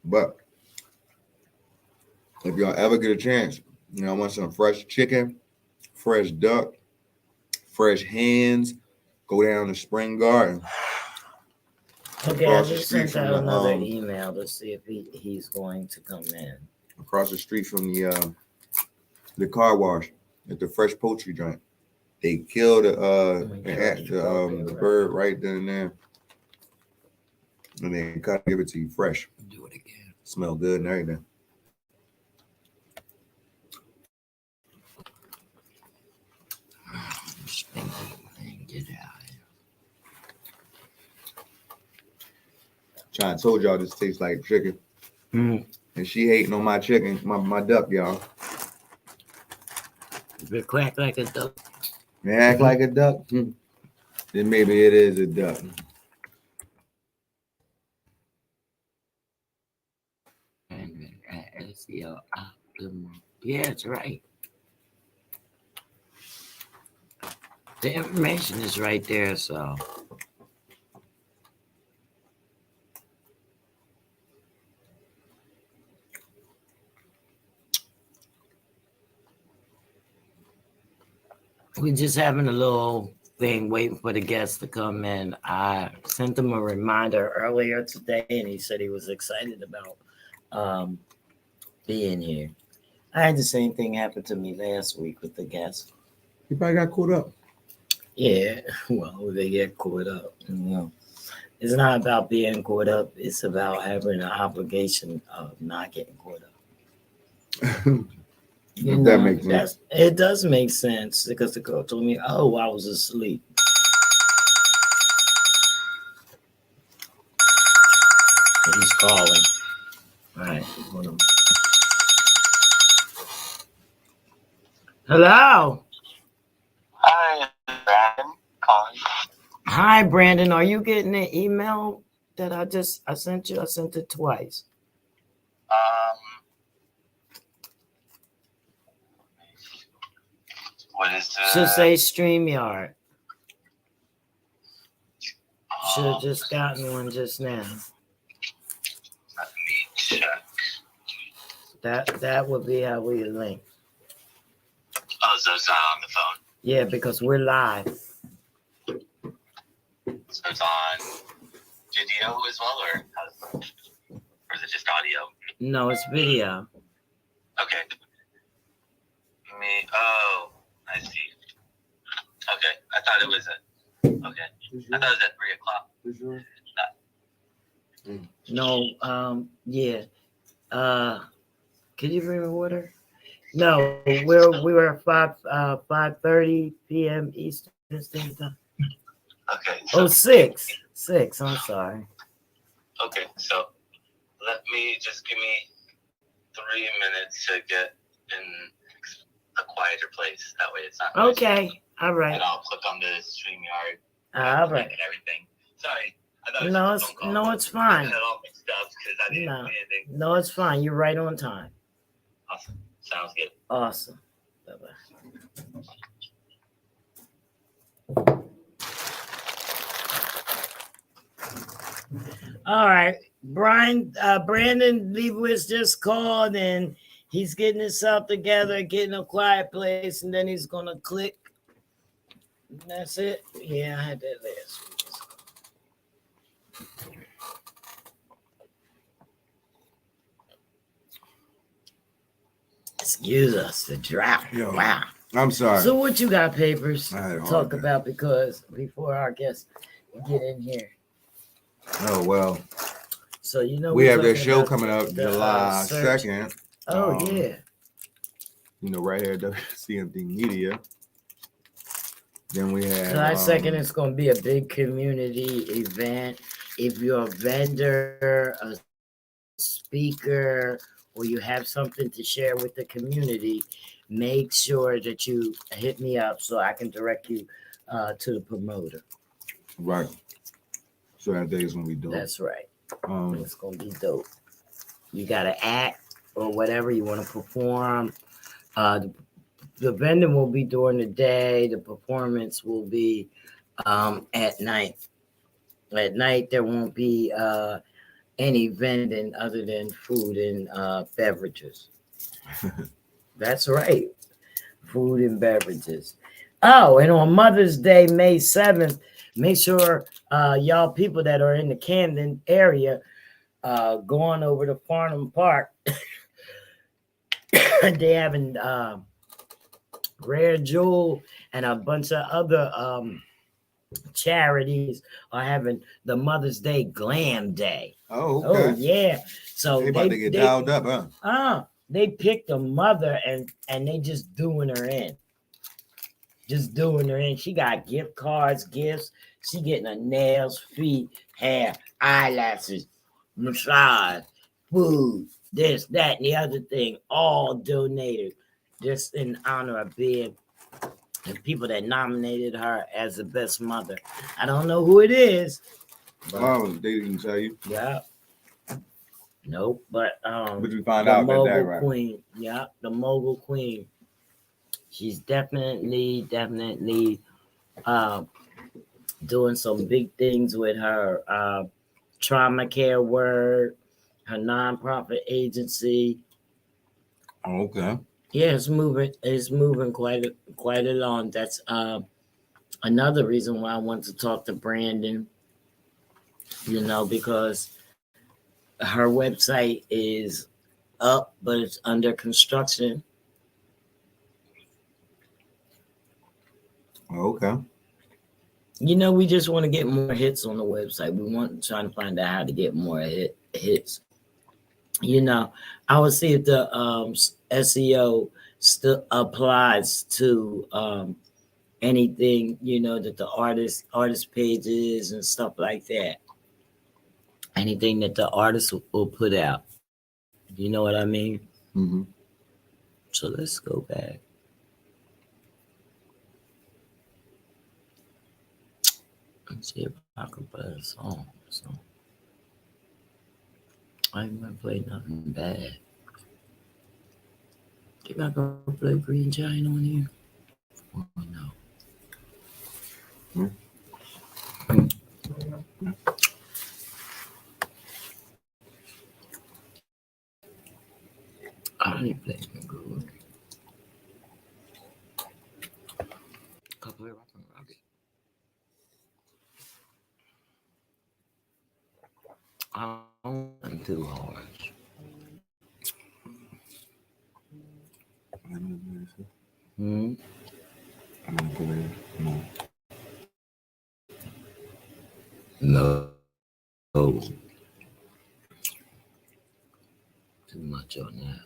But if y'all ever get a chance, I want some fresh chicken, fresh duck, fresh hens, go down to Spring Garden. Okay, I just sent out another email to see if he's going to come in. Across the street from the car wash at the fresh poultry joint. They killed the bird right then and there. And they give it to you fresh. Do it again. Smell good and everything. Get out of here. I told y'all this tastes like chicken. And she hating on my chicken, my duck, y'all. If it crack like a duck. They act like a duck. Then maybe it is a duck. Yeah, it's right. The information is right there, so. We're just having a little thing waiting for the guests to come in. I sent him a reminder earlier today, and he said he was excited about being here. I had the same thing happen to me last week with the guests. He probably got caught up. Yeah, well, they get caught up. It's not about being caught up. It's about having an obligation of not getting caught up. That makes sense. It does make sense because the girl told me, "Oh, I was asleep." He's calling. All right. Hello. Hi, Brandon calling. Hi, Brandon. Are you getting the email that I sent you? I sent it twice. What is that? Should say StreamYard. Should have just gotten one just now. Let me check. That would be how we link. Oh, so it's not on the phone. Yeah, because we're live. So it's on video as well, or is it just audio? No, it's video. Okay. Oh, I see. Okay, I thought it was okay. I thought it was at 3 o'clock. No, yeah. Can you bring me water? No, we were at 5:30 p.m. Eastern Standard Time. Okay. So, 6. I'm sorry. Okay, so give me 3 minutes to get in a quieter place. That way it's not noisy. Okay, all right. And I'll click on the StreamYard. All right. And everything. Sorry. I thought it was No, just a phone call. it's fine. I had all mixed up because I didn't do anything. No, it's fine. You're right on time. Awesome. Sounds good. Awesome. Bye-bye. All right. Brandon Leibowitz just called and he's getting himself together, getting a quiet place, and then he's going to click. That's it. Yeah, I had that last week. Excuse us, the drought. Yo, wow. I'm sorry. So what you got papers I had a to hard talk day. about before our guests get in here? Oh, well. So, you know, We have talking that show about coming up the, July search. 2nd. Oh, yeah. You know, right here at WCMD Media. Then we have July 2nd, it's going to be a big community event. If you're a vendor, a speaker, or you have something to share with the community, make sure that you hit me up so I can direct you to the promoter. Right. So that day is going to be dope. That's right. It's going to be dope. You got to act or whatever you want to perform. The vending will be during the day. The performance will be at night. At night, there won't be any vending other than food and beverages. That's right. Food and beverages. Oh, and on Mother's Day, May 7th, make sure y'all people that are in the Camden area going over to Farnham Park. They having Rare Jewel and a bunch of other charities are having the Mother's Day Glam Day. Oh, Oh, okay. yeah. So They about to get dialed up, huh? They picked a mother and they just doing her in. Just doing her in. She got gift cards, gifts. She getting her nails, feet, hair, eyelashes, massage, food, this, that, and the other thing, all donated just in honor of being the people that nominated her as the best mother. I don't know who it is. Oh, they didn't tell you? Yeah. Nope, but we find the out that mogul day, right? queen. Yeah, the mogul queen. She's definitely doing some big things with her trauma care work, her nonprofit agency. Oh, okay. Yeah, it's moving quite along. That's another reason why I want to talk to Brandon, you know, because her website is up, but it's under construction. Okay. You know, we just want to get more hits on the website. We want trying to find out how to get more hits. You know, I would see if the SEO still applies to anything, you know, that the artist pages and stuff like that. Anything that the artist will put out. You know what I mean? Mm-hmm. So let's go back. See if I can play a song. So I ain't gonna play nothing bad. Think I can play Green Giant on here? Oh no. I ain't playing good. Couple of rockin' rocket. I don't want too hard. Hmm. No. Oh. Too much on that.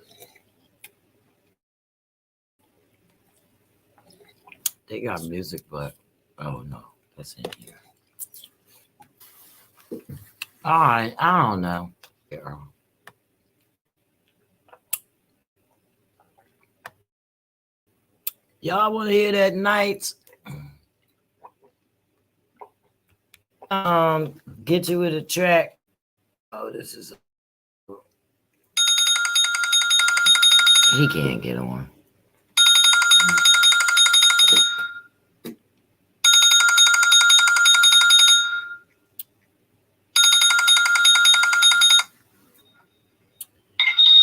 They got music, but oh no, that's in here. All right, I don't know. Y'all want to hear that Nights? Get you with a track. Oh, this is. He can't get on.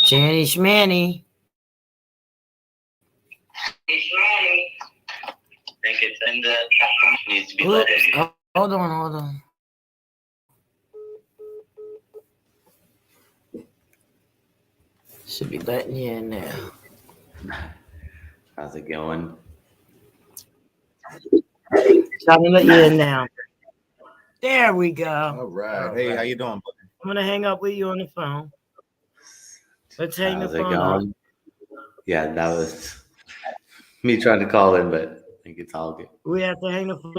Channy Schmanny. I think it's in the chat room. Needs to be let in. Oh, hold on. Should be letting you in now. How's it going? Trying to let you in now. There we go. All right. Hey, how you doing, buddy? I'm gonna hang up with you on the phone. Let's hang the phone up. Yeah, that was me trying to call in, but I think it's all good. We have to hang the phone.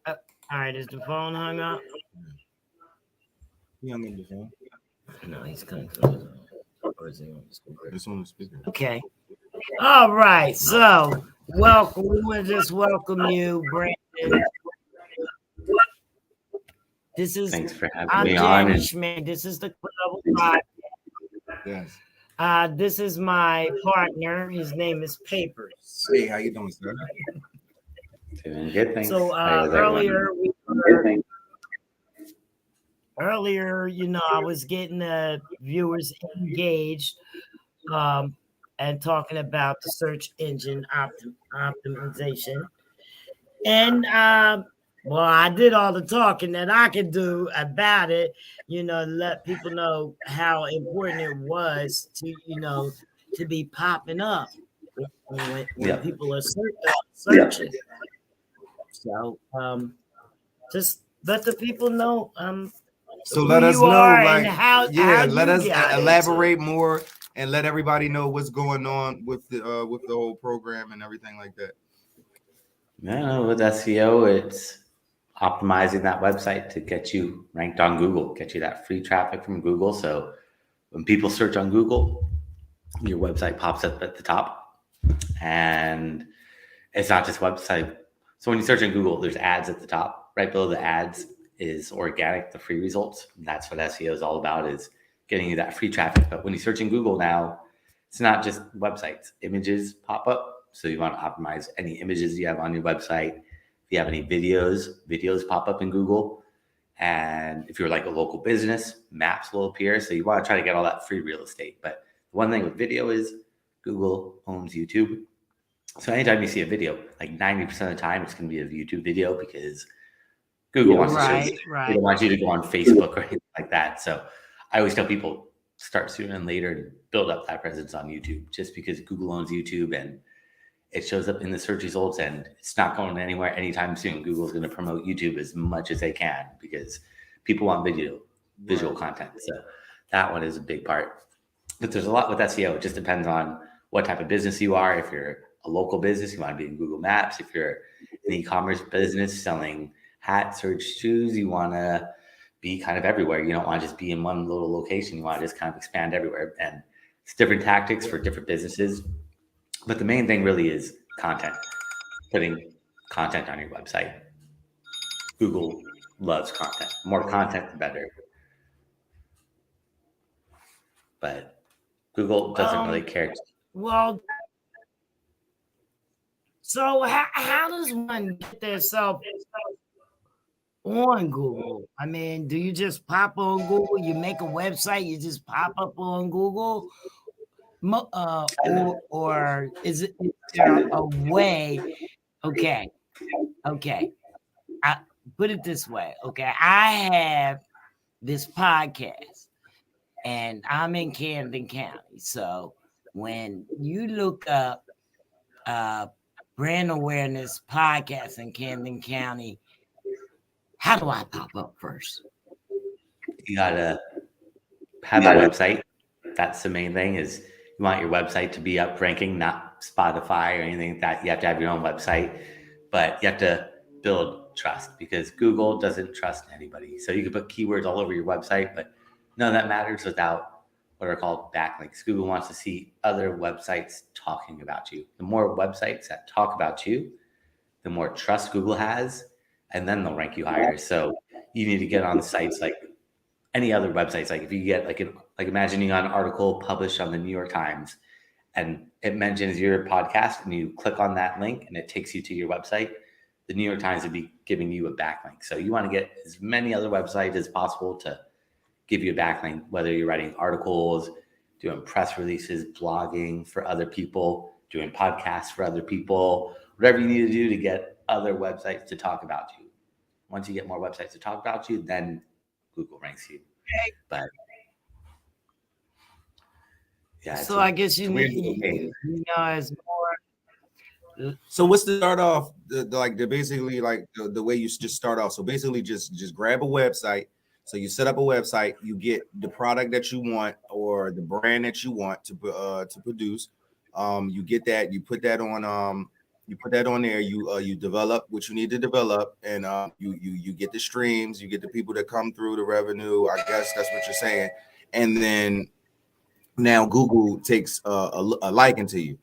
All right, is the phone hung up? Yeah, I'm in the phone. No, he's coming from his phone. Or is he on the speaker? It's on the speaker. Okay. All right. So, welcome. We want to just welcome you, Brandon. This is. Thanks for having I'm me on. Jamie Schmidt. This is the Club. Yes. This is my partner. His name is Papers. Hey, how you doing, sir? Doing good, thanks. So earlier, you know, I was getting the viewers engaged and talking about the search engine optimization. And well, I did all the talking that I could do about it, you know, let people know how important it was to, you know, to be popping up when people are searching. So just let the people know so let us know, like, how let us elaborate more and let everybody know what's going on with the whole program and everything like that. No, with SEO, it's optimizing that website to get you ranked on Google, get you that free traffic from Google. So when people search on Google, your website pops up at the top, and it's not just website. So when you search on Google, there's ads at the top. Right below the ads is organic, the free results. That's what SEO is all about, is getting you that free traffic. But when you search in Google now, it's not just websites. Images pop up. So you want to optimize any images you have on your website. If you have any videos pop up in Google. And if you're like a local business, maps will appear. So you want to try to get all that free real estate. But the one thing with video is Google owns YouTube. So anytime you see a video, like 90% of the time, it's going to be a YouTube video, because Google wants to show you. They don't want you to go on Facebook or anything like that. So I always tell people, start sooner than later to build up that presence on YouTube, just because Google owns YouTube and it shows up in the search results, and it's not going anywhere anytime soon. Google's going to promote YouTube as much as they can, because people want visual content. So that one is a big part. But there's a lot with SEO. It just depends on what type of business you are. If you're a local business, you want to be in Google Maps. If you're an e-commerce business selling hats or shoes, you want to be kind of everywhere. You don't want to just be in one little location. You want to just kind of expand everywhere. And it's different tactics for different businesses. But the main thing really is content, putting content on your website. Google loves content. More content, the better. But Google doesn't really care. Well, so how does one get themselves on Google? I mean, do you just pop on Google? You make a website, you just pop up on Google? Or is there a way? Okay. I put it this way. Okay. I have this podcast and I'm in Camden County. So when you look up brand awareness podcast in Camden County, how do I pop up first? You gotta have a website. That's the main thing. Is you want your website to be up ranking, not Spotify or anything like that. You have to have your own website, but you have to build trust because Google doesn't trust anybody. So you can put keywords all over your website, but none of that matters without what are called backlinks. Google wants to see other websites talking about you. The more websites that talk about you, the more trust Google has, and then they'll rank you higher. So you need to get on sites like any other websites. Like if you get like imagine you got an article published on the New York Times and it mentions your podcast and you click on that link and it takes you to your website, the New York Times would be giving you a backlink. So you want to get as many other websites as possible to give you a backlink, whether you're writing articles, doing press releases, blogging for other people, doing podcasts for other people, whatever you need to do to get other websites to talk about you. Once you get more websites to talk about you, then Google ranks you. But yeah, so I guess you need, it's more. So what's the start off? Basically the way you just start off. So basically, just grab a website. So you set up a website. You get the product that you want or the brand that you want to produce. You get that. You put that on. You put that on there. You develop what you need to develop, and you get the streams. You get the people that come through, the revenue. I guess that's what you're saying. And then now Google takes a liking to you,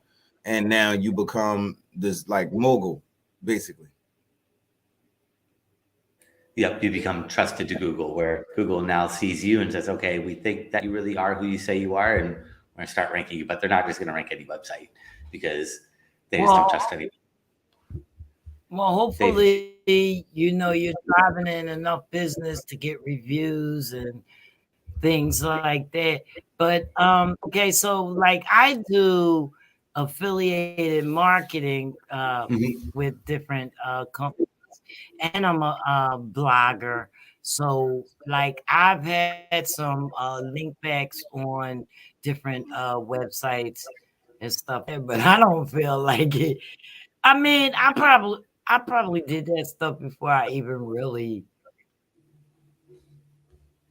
and now you become this like mogul, basically. Yep, you become trusted to Google, where Google now sees you and says, okay, we think that you really are who you say you are, and we're going to start ranking you. But they're not just going to rank any website because they just don't trust anybody. Well, hopefully, you're driving in enough business to get reviews and things like that. But, okay, so like I do affiliated marketing with different companies. And I'm a blogger. So like I've had some link backs on different websites and stuff, but I don't feel like it. I mean, I probably did that stuff before I even really.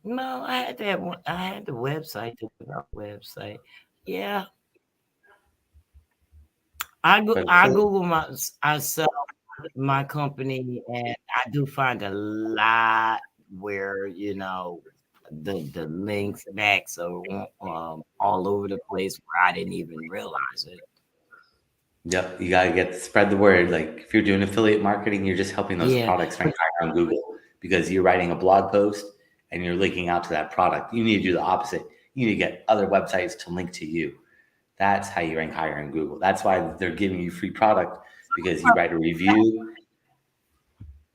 No, I had that one. I had the website, website. Yeah. I Google I sell my company, and I do find a lot where the links backs are all over the place where I didn't even realize it. Yep, you gotta spread the word. Like if you're doing affiliate marketing, you're just helping those products rank higher on Google because you're writing a blog post and you're linking out to that product. You need to do the opposite. You need to get other websites to link to you. That's how you rank higher in Google. That's why they're giving you free product, because you write a review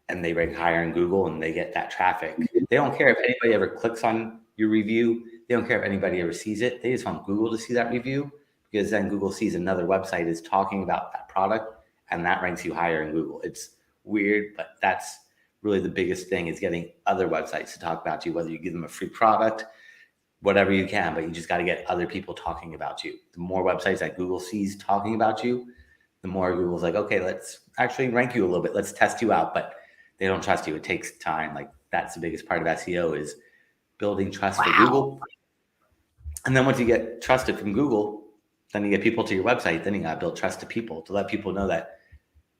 and they rank higher in Google and they get that traffic. They don't care if anybody ever clicks on your review. They don't care if anybody ever sees it. They just want Google to see that review, because then Google sees another website is talking about that product and that ranks you higher in Google. It's weird, but that's really the biggest thing, is getting other websites to talk about you, whether you give them a free product, whatever you can, but you just got to get other people talking about you. The more websites that Google sees talking about you, the more Google's like, okay, let's actually rank you a little bit. Let's test you out, but they don't trust you. It takes time. Like that's the biggest part of SEO, is building trust for Google. And then once you get trusted from Google, then you get people to your website. Then you got to build trust to people, to let people know that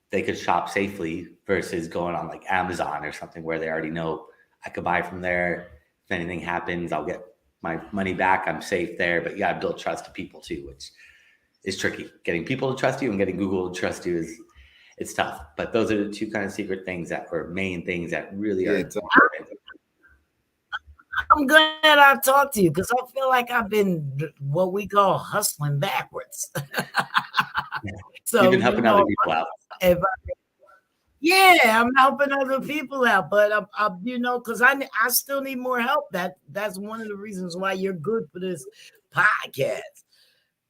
they could shop safely versus going on like Amazon or something where they already know I could buy from there. If anything happens, I'll get my money back. I'm safe there. But you got to build trust to people too, which is tricky. Getting people to trust you and getting Google to trust you it's tough. But those are the two kind of secret things that are main things that really are important. I'm glad I talked to you because I feel like I've been what we call hustling backwards. So you've been helping other people out. I'm helping other people out, but I'm because I still need more help. That's one of the reasons why you're good for this podcast.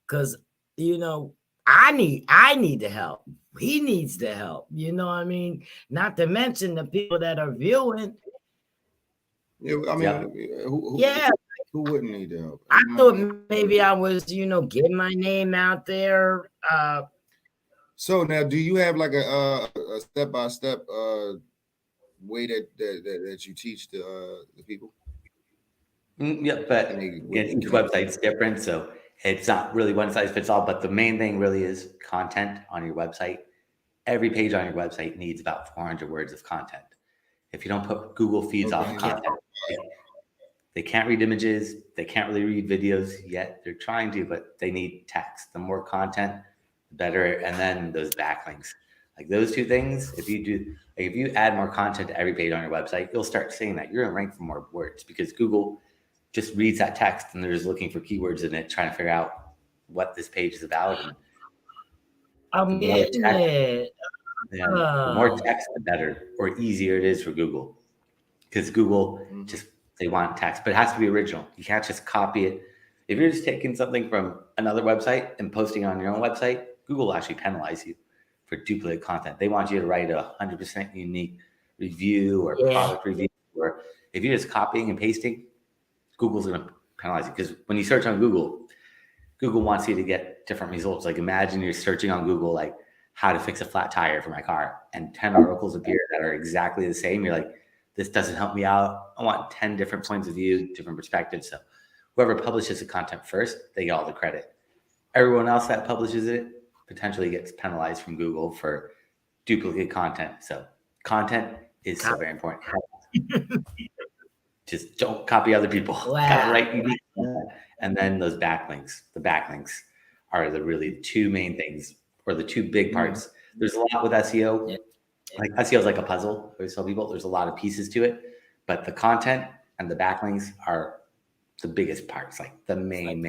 Because I need the help. He needs the help. You know what I mean? Not to mention the people that are viewing. Yeah, I mean, who wouldn't need the help? I thought maybe I was, getting my name out there. So now, do you have like a step-by-step way that you teach the people? Yeah, but each website's different, so it's not really one size fits all. But the main thing really is content on your website. Every page on your website needs about 400 words of content. If you don't put Google feeds off content, they can't read images. They can't really read videos yet. They're trying to, but they need text. The more content, the better. And then those backlinks, like those two things. If you add more content to every page on your website, you'll start seeing that you're going to rank for more words because Google just reads that text and they're just looking for keywords in it, trying to figure out what this page is about. And I'm getting it. Yeah, the more text, the better, or easier it is for Google. Because Google they want text, but it has to be original. You can't just copy it. If you're just taking something from another website and posting it on your own website, Google will actually penalize you for duplicate content. They want you to write a 100% unique review or product review. Or if you're just copying and pasting, Google's going to penalize you. Because when you search on Google, Google wants you to get different results. Like imagine you're searching on Google, like how to fix a flat tire for my car, and 10 articles appear that are exactly the same. You're like, this doesn't help me out. I want 10 different points of view, different perspectives. So whoever publishes the content first, they get all the credit. Everyone else that publishes it potentially gets penalized from Google for duplicate content. So content is so very important. Just don't copy other people. Wow. Got it right. Unique. And then those backlinks. The backlinks are the really two main things, or the two big parts. There's a lot with SEO. Yeah. Like SEO is like a puzzle. I tell people there's a lot of pieces to it, but the content and the backlinks are the biggest parts, like the main.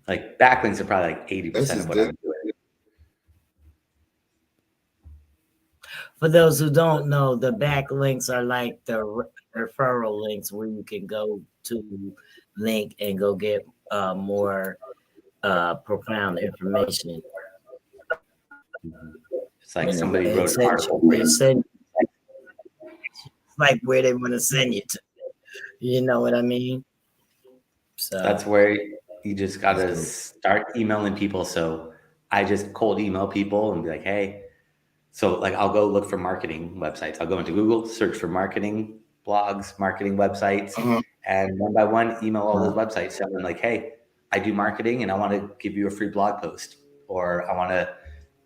Like backlinks are probably like 80% of what I'm doing. For those who don't know, the backlinks are like the referral links where you can go to link and go get more profound information. It's like somebody wrote an article. Like where they want to send you to. You know what I mean? So that's where you just got to start emailing people. So I just cold email people and be like, hey, so like I'll go look for marketing websites. I'll go into Google, search for marketing blogs, marketing websites, and one by one email all those websites. So I'm like, hey, I do marketing and I want to give you a free blog post, or I want to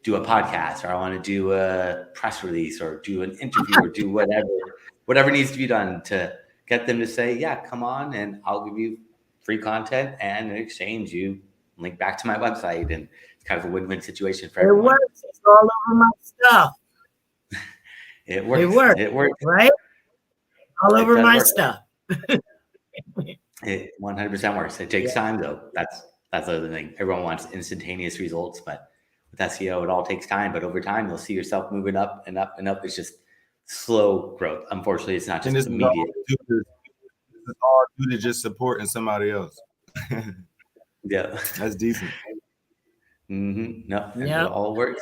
do a podcast, or I want to do a press release, or do an interview, or do whatever needs to be done to get them to say, yeah, come on, and I'll give you free content, and in exchange, you link back to my website, and it's kind of a win-win situation for everyone. It works. It's all over my stuff. It works. It works. Right? All over my stuff. It 100% works. It takes time, though. That's the other thing. Everyone wants instantaneous results, but with SEO, it all takes time. But over time, you'll see yourself moving up and up and up. It's just slow growth. Unfortunately, it's not just immediate. It's all due to just supporting somebody else. Yeah, that's decent. No, it all works.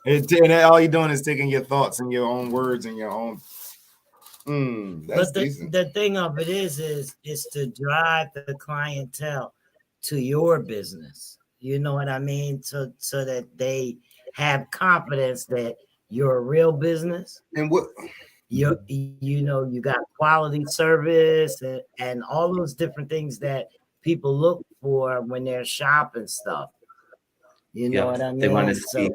And all you're doing is taking your thoughts and your own words and your own. That's decent. The thing of it is to drive the clientele to your business. You know what I mean? So that they have confidence that you're a real business. And what you got quality service and all those different things that people look for when they're shopping stuff. You know what I mean? They want to see.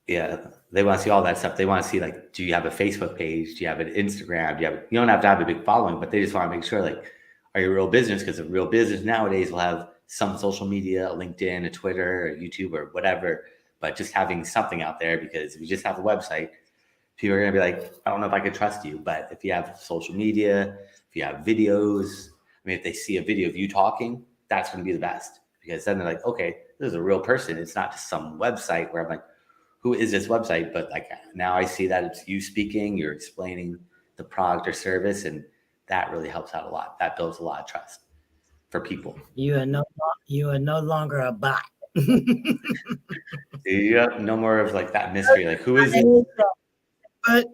Yeah, they want to see all that stuff. They want to see, like, do you have a Facebook page? Do you have an Instagram? You don't have to have a big following, but they just want to make sure, like, are you a real business? Because a real business nowadays will have some social media, a LinkedIn, a Twitter, or YouTube, or whatever, but just having something out there, because if you just have a website, people are going to be like, I don't know if I could trust you. But if you have social media, if you have videos, I mean, if they see a video of you talking, that's going to be the best, because then they're like, okay, this is a real person. It's not just some website where I'm like, who is this website? But like, now I see that it's you speaking, you're explaining the product or service, and that really helps out a lot. That builds a lot of trust for people. You are no longer a bot. You have no more of like that mystery, like who is it? But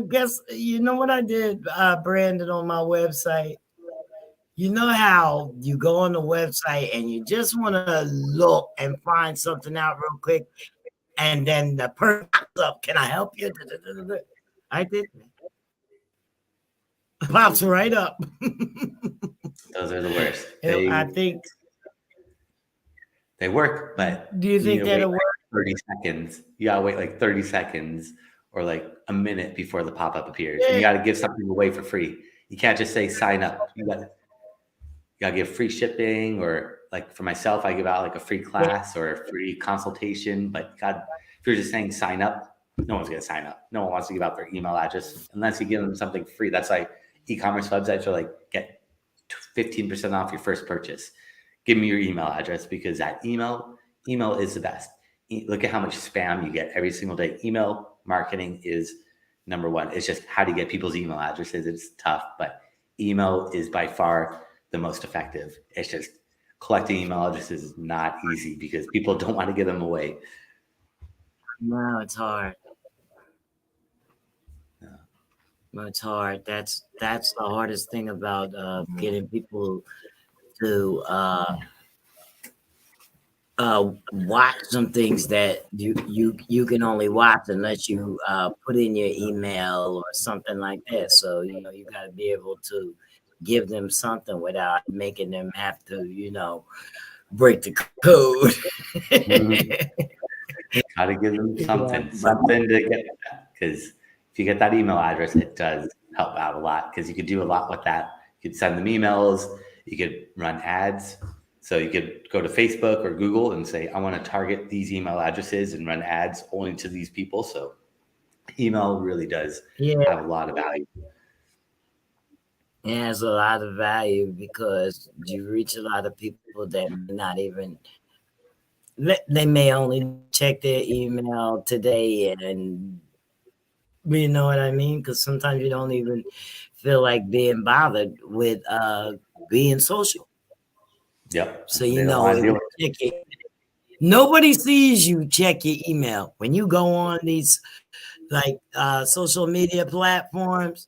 guess you know what I did, Brandon, on my website. You know how you go on the website and you just want to look and find something out real quick, and then the person pops up. Can I help you? I did. Pops right up. Those are the worst. I think they work, but do you think that'll work? 30 seconds. You gotta wait like 30 seconds or like a minute before the pop-up appears. And you gotta give something away for free. You can't just say sign up. You gotta give free shipping, or like for myself, I give out like a free class or a free consultation. But God, if you're just saying sign up, no one's gonna sign up. No one wants to give out their email address unless you give them something free. That's like e-commerce websites are like, get 15% off your first purchase. Give me your email address, because that email is the best. Look at how much spam you get every single day. Email marketing is number one. It's just how to get people's email addresses. It's tough, but email is by far the most effective. It's just collecting email addresses is not easy because people don't want to give them away. No, it's hard. No, it's hard. That's the hardest thing about getting people to watch some things that you can only watch unless you put in your email or something like that. So you got to be able to give them something without making them have to break the code. Got to give them something to get that, because if you get that email address, it does help out a lot, because you could do a lot with that. You could send them emails, you could run ads. So you could go to Facebook or Google and say, I want to target these email addresses and run ads only to these people. So email really does have a lot of value. It has a lot of value because you reach a lot of people that not even, they may only check their email today, and you know what I mean? Because sometimes you don't even feel like being bothered with being social. Yep. So nobody sees you check your email. When you go on these like social media platforms,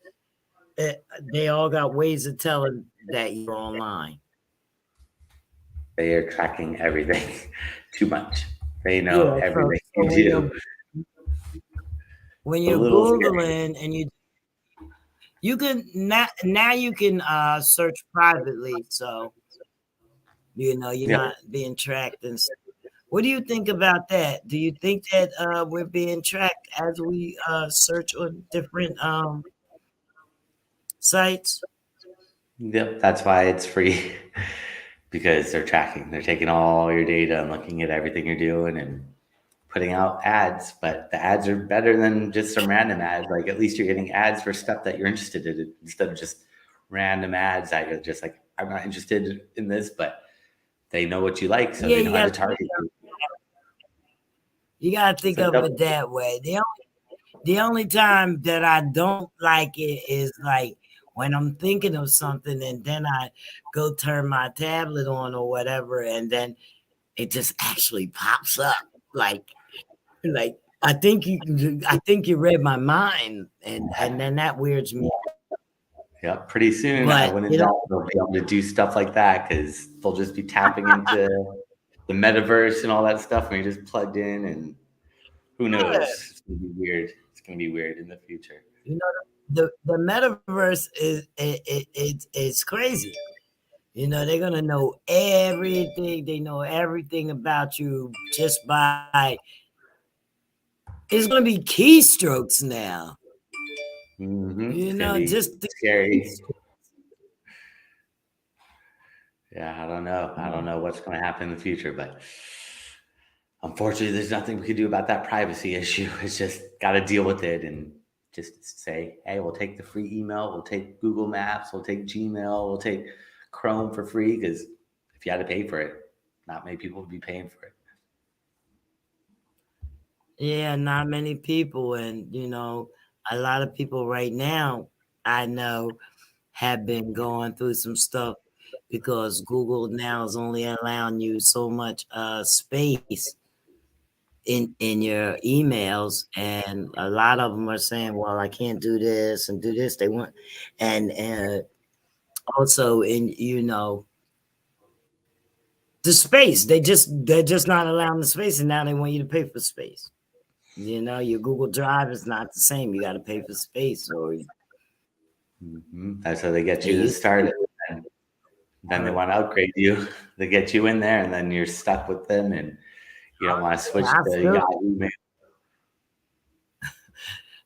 they all got ways of telling that you're online. They are tracking everything too much. They know everything you do. When you're Googling and you can now you can search privately, so you're not being tracked. And what do you think about that? Do you think that we're being tracked as we search on different sites? Yep, that's why it's free, because they're tracking. They're taking all your data and looking at everything you're doing and putting out ads. But the ads are better than just some random ads. Like, at least you're getting ads for stuff that you're interested in, instead of just random ads that you're just like, I'm not interested in this, but they know what you like, so they know how to target you. You gotta think of it that way. The only time that I don't like it is like when I'm thinking of something and then I go turn my tablet on or whatever, and then it just actually pops up. Like I think you read my mind, and then that weirds me. Yeah, pretty soon I wouldn't doubt they'll be able to do stuff like that, because they'll just be tapping into the metaverse and all that stuff when you're just plugged in, and who knows? It's gonna be weird. It's gonna be weird in the future. The metaverse is crazy. They're gonna know everything. They know everything about you just by. It's gonna be keystrokes now. Mm-hmm. Just scary. Yeah, I don't know. I don't know what's going to happen in the future, but unfortunately, there's nothing we can do about that privacy issue. It's just got to deal with it and just say, hey, we'll take the free email, we'll take Google Maps, we'll take Gmail, we'll take Chrome for free, because if you had to pay for it, not many people would be paying for it. Yeah, not many people. And, a lot of people right now, I know, have been going through some stuff because Google now is only allowing you so much space in your emails, and a lot of them are saying, well, I can't do this and do this. They want, and also in the space, they're just not allowing the space, and now they want you to pay for space. Your Google Drive is not the same. You got to pay for space, or That's how they get you to start it. And then they want to upgrade you. They get you in there, and then you're stuck with them, and you don't want to switch to Yahoo Mail.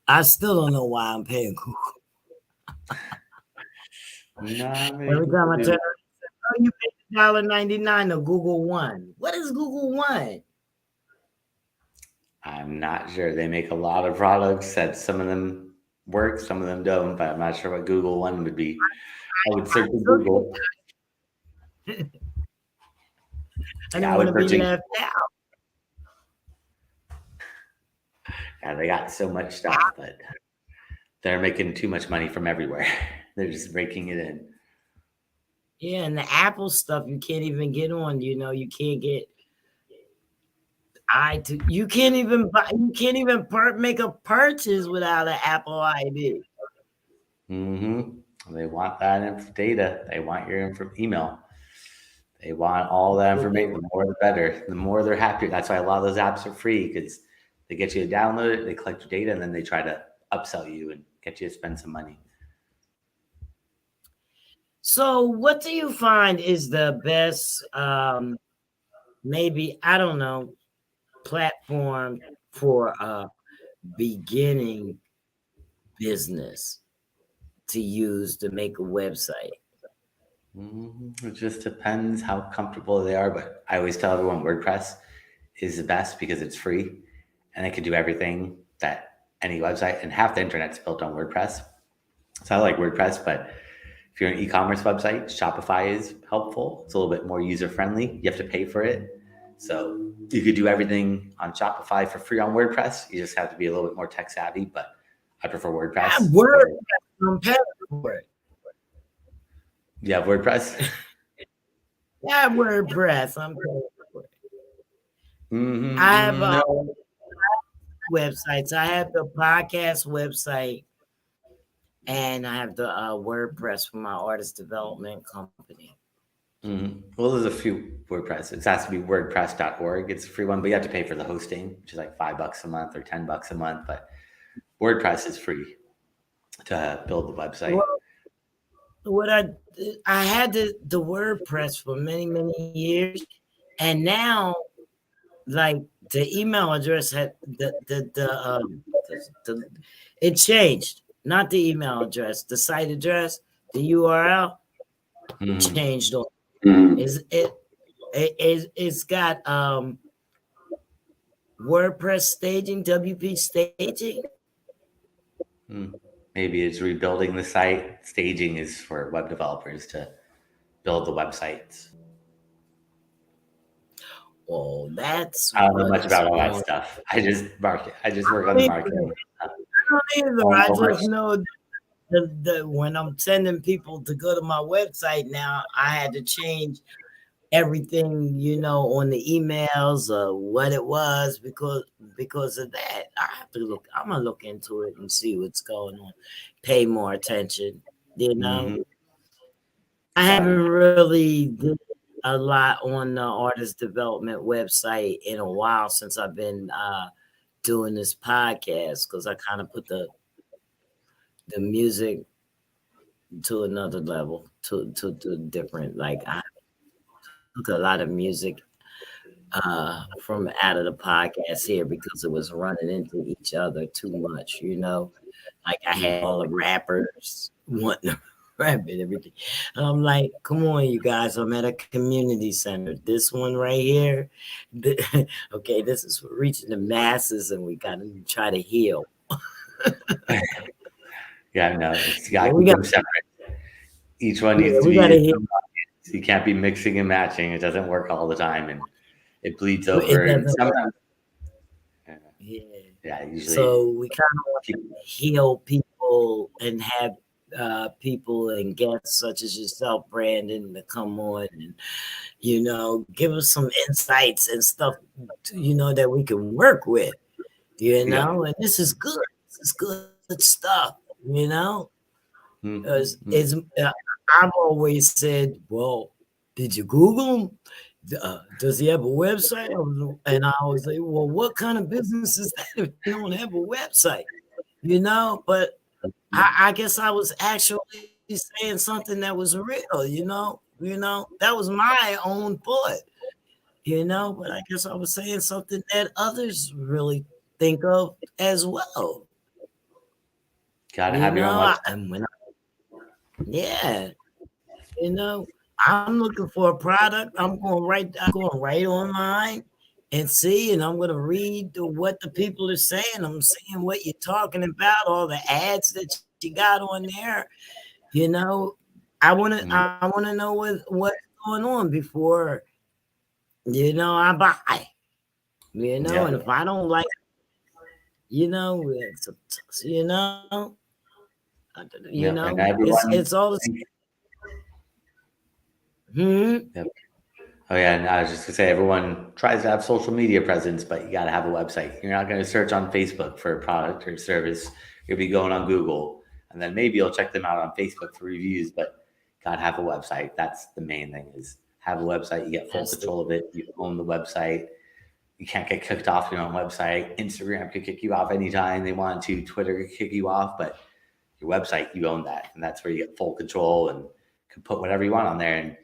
I still don't know why I'm paying Google. Every time I turn, you pay $1.99 to Google One. What is Google One? I'm not sure. They make a lot of products that some of them work, some of them don't, but I'm not sure what Google One would be. I would search in Google. I don't want to be left out. Yeah, they got so much stuff, but they're making too much money from everywhere. They're just breaking it in. Yeah, and the Apple stuff you can't even get on. You can't get you can't even buy. You can't even make a purchase without an Apple ID. They want that data. They want your email. They want all that information. The more, the better. The more they're happier. That's why a lot of those apps are free, because they get you to download it, they collect your data, and then they try to upsell you and get you to spend some money. So what do you find is the best, maybe, I don't know, platform for a beginning business to use to make a website? It just depends how comfortable they are, but I always tell everyone WordPress is the best because it's free and it can do everything that any website, and half the internet's built on WordPress. So I like WordPress, but if you're an e-commerce website, Shopify is helpful. It's a little bit more user-friendly. You have to pay for it. So you could do everything on Shopify for free on WordPress. You just have to be a little bit more tech savvy, but I prefer WordPress. I'm paying for it. You have WordPress? Yeah, WordPress. I'm paying for it. I have websites. I have the podcast website, and I have the WordPress for my artist development company. Well, there's a few WordPress. It has to be WordPress.org. It's a free one, but you have to pay for the hosting, which is like $5 a month or $10 a month. But WordPress is free to build the website. Well, what I had the WordPress for many years, and now, like, the email address had it changed. Not the email address, the site address, the URL changed on. It's got WordPress staging, WP staging. Maybe it's rebuilding the site. Staging is for web developers to build the websites. Oh, that's. I don't know much about all that stuff. I just market. I just work on the marketing. I don't either. I just know that when I'm sending people to go to my website now, I had to change everything, on the emails, what it was, because of that. I have to look. I'm gonna look into it and see what's going on. Pay more attention. I haven't really did a lot on the artist development website in a while since I've been doing this podcast, because I kind of put the music to another level, to different. Like, I took a lot of music from out of the podcast here because it was running into each other too much, Like, I had all the rappers wanting rabbit everything. I'm like, come on, you guys. I'm at a community center. This one right here, okay, this is for reaching the masses, and we got to try to heal. Yeah, no, it's got Yeah, to we keep got. them separate. Each one Yeah, needs to we be got to its heal. own audience. You can't be mixing and matching. It doesn't work all the time, and it bleeds It over. And doesn't. sometimes, Yeah. yeah, usually So we kind of want to people. heal people and have people and guests such as yourself, Brandon, to come on and give us some insights and stuff, that we can work with, Yeah. and this is good. This is good stuff, Mm-hmm. It's I've always said, well, did you Google him? Does he have a website? And I always say, well, what kind of business is that if you don't have a website? But I guess I was actually saying something that was real, that was my own thought, but I guess I was saying something that others really think of as well. Got to have your own website. And yeah, I'm looking for a product. I'm going right online and see, and I'm going to read what the people are saying. I'm seeing what you're talking about, all the ads that you got on there. I want to know what's going on before, I buy. Yeah. And if I don't like, it's, Yeah. And everyone. it's all the same. Yep. Oh yeah, and I was just gonna say everyone tries to have social media presence, but you got to have a website. You're not going to search on Facebook for a product or service. You'll be going on Google, and then maybe you'll check them out on Facebook for reviews. But got to have a website. That's the main thing: is have a website. You get full control of it. You own the website. You can't get kicked off your own website. Instagram could kick you off anytime they want to. Twitter could kick you off, but your website, you own that, and that's where you get full control and can put whatever you want on there. And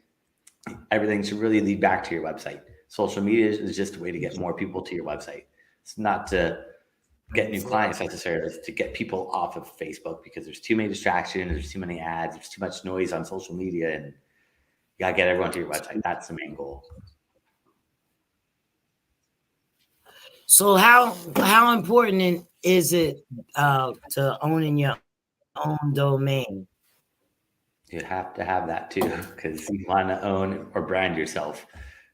everything should really lead back to your website. Social media is just a way to get more people to your website. It's not to get new clients necessarily. It's to get people off of Facebook because there's too many distractions, there's too many ads, there's too much noise on social media, and you gotta get everyone to your website. That's the main goal. So how important is it to owning your own domain? You have to have that too because you want to own or brand yourself.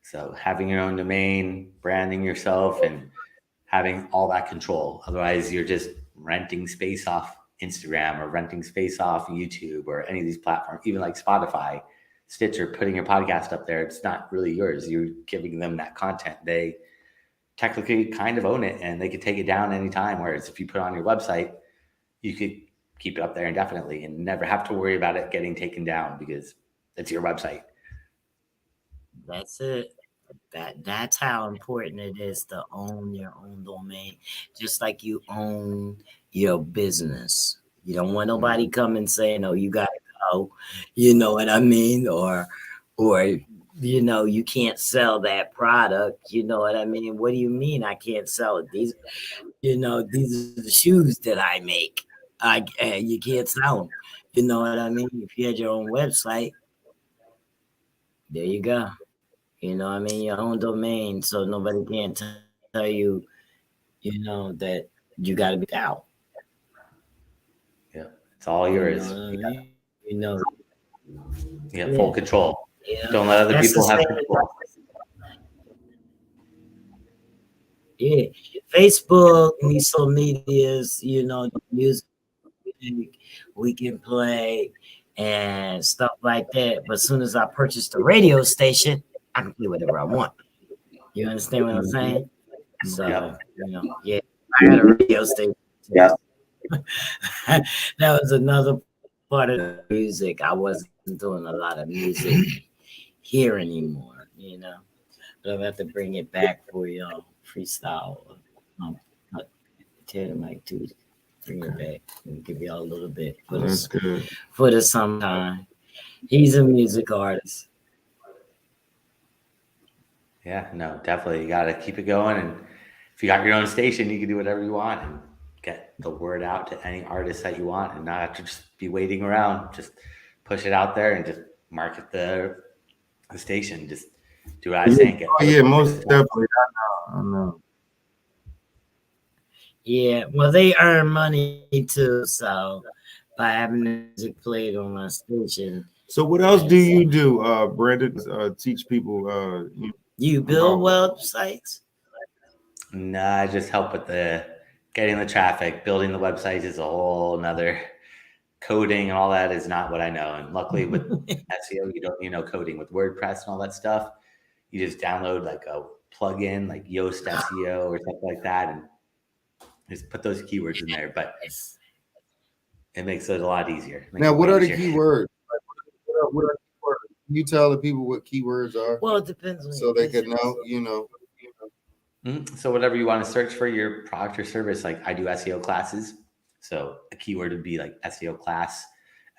So having your own domain, branding yourself, and having all that control. Otherwise, you're just renting space off Instagram or renting space off YouTube or any of these platforms, even like Spotify, Stitcher, putting your podcast up there. It's not really yours. You're giving them that content. They technically kind of own it and they could take it down anytime. Whereas if you put it on your website, you could keep it up there indefinitely and never have to worry about it getting taken down because it's your website. That's it. That's how important it is to own your own domain, just like you own your business. You don't want nobody coming saying, "Oh, you gotta go," you know what I mean, or you can't sell that product. You know what I mean? What do you mean I can't sell it? These are the shoes that I make. You can't sell them. You know what I mean? If you had your own website, there you go. You know what I mean? Your own domain, so nobody can tell you, that you got to be out. Yeah, it's all yours. Yeah, full control. Don't let other people have control. Yeah, Facebook and these social medias, music we can play and stuff like that. But as soon as I purchase the radio station, I can play whatever I want. You understand what I'm saying? So, I had a radio station. Yeah. That was another part of the music. I wasn't doing a lot of music here anymore, But I have to bring it back for y'all. Freestyle. Tell the mic too. Bring it back and give y'all a little bit for the sometime. He's a music artist. Yeah, no, definitely. You got to keep it going. And if you got your own station, you can do whatever you want and get the word out to any artist that you want and not have to just be waiting around. Just push it out there and just market the station. Just do what I say. Yeah, most definitely. I know. Yeah, well, they earn money too, so by having music played on my station. So what else do you do, Brandon? Teach people. You build websites? No, I just help with the getting the traffic. Building the websites is a whole nother. Coding and all that is not what I know. And luckily with SEO, you don't know coding. With WordPress and all that stuff, you just download like a plugin like Yoast SEO or something like that, and just put those keywords in there. But it makes it a lot easier. Now, what are the keywords? What are keywords? Can you tell the people what keywords are? Well, it depends on so they could know, So whatever you want to search for your product or service, like I do SEO classes. So a keyword would be like SEO class,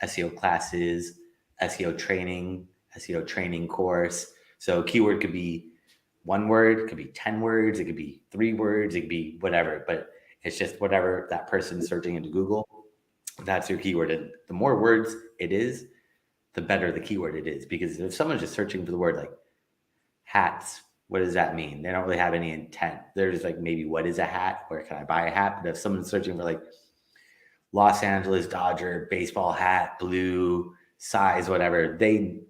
SEO classes, SEO training course. So a keyword could be one word, it could be 10 words, it could be 3 words, it could be whatever, but it's just whatever that person's searching into Google, that's your keyword. And the more words it is, the better the keyword it is. Because if someone's just searching for the word like hats, what does that mean? They don't really have any intent. They're just like, maybe what is a hat? Where can I buy a hat? But if someone's searching for like Los Angeles Dodger baseball hat, blue, size, whatever,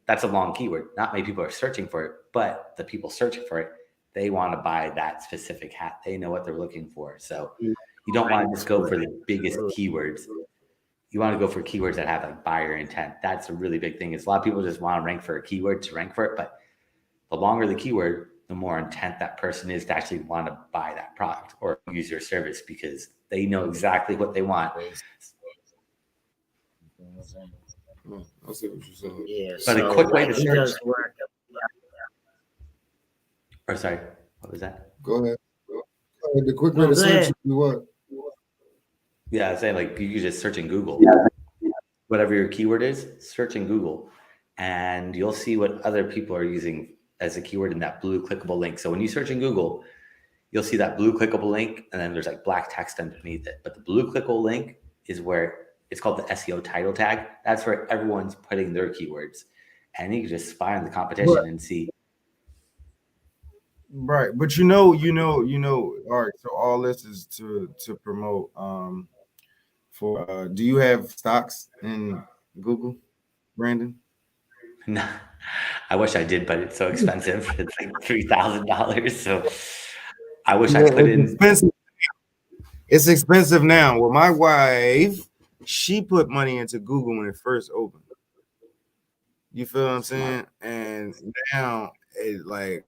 that's a long keyword. Not many people are searching for it, but the people searching for it, they want to buy that specific hat. They know what they're looking for. So you don't want to just go for the biggest keywords. You want to go for keywords that have like buyer intent. That's a really big thing. Is a lot of people just want to rank for a keyword to rank for it, but the longer the keyword, the more intent that person is to actually want to buy that product or use your service, because they know exactly what they want. I see what you're saying. Yeah, but a quick way to search. Does work. Or sorry, what was that? Go ahead. The quick way to search is what? Yeah, I was saying like you just search in Google. Whatever your keyword is, search in Google, and you'll see what other people are using as a keyword in that blue clickable link. So when you search in Google, you'll see that blue clickable link, and then there's like black text underneath it. But the blue clickable link is where it's called the SEO title tag. That's where everyone's putting their keywords, and you can just find the competition and see. Right, but all right. So all this is to promote. Do you have stocks in Google, Brandon? No, I wish I did, but it's so expensive. It's like $3,000. So I wish I could. It's expensive now. Well, my wife, she put money into Google when it first opened. You feel what I'm saying? And now it's like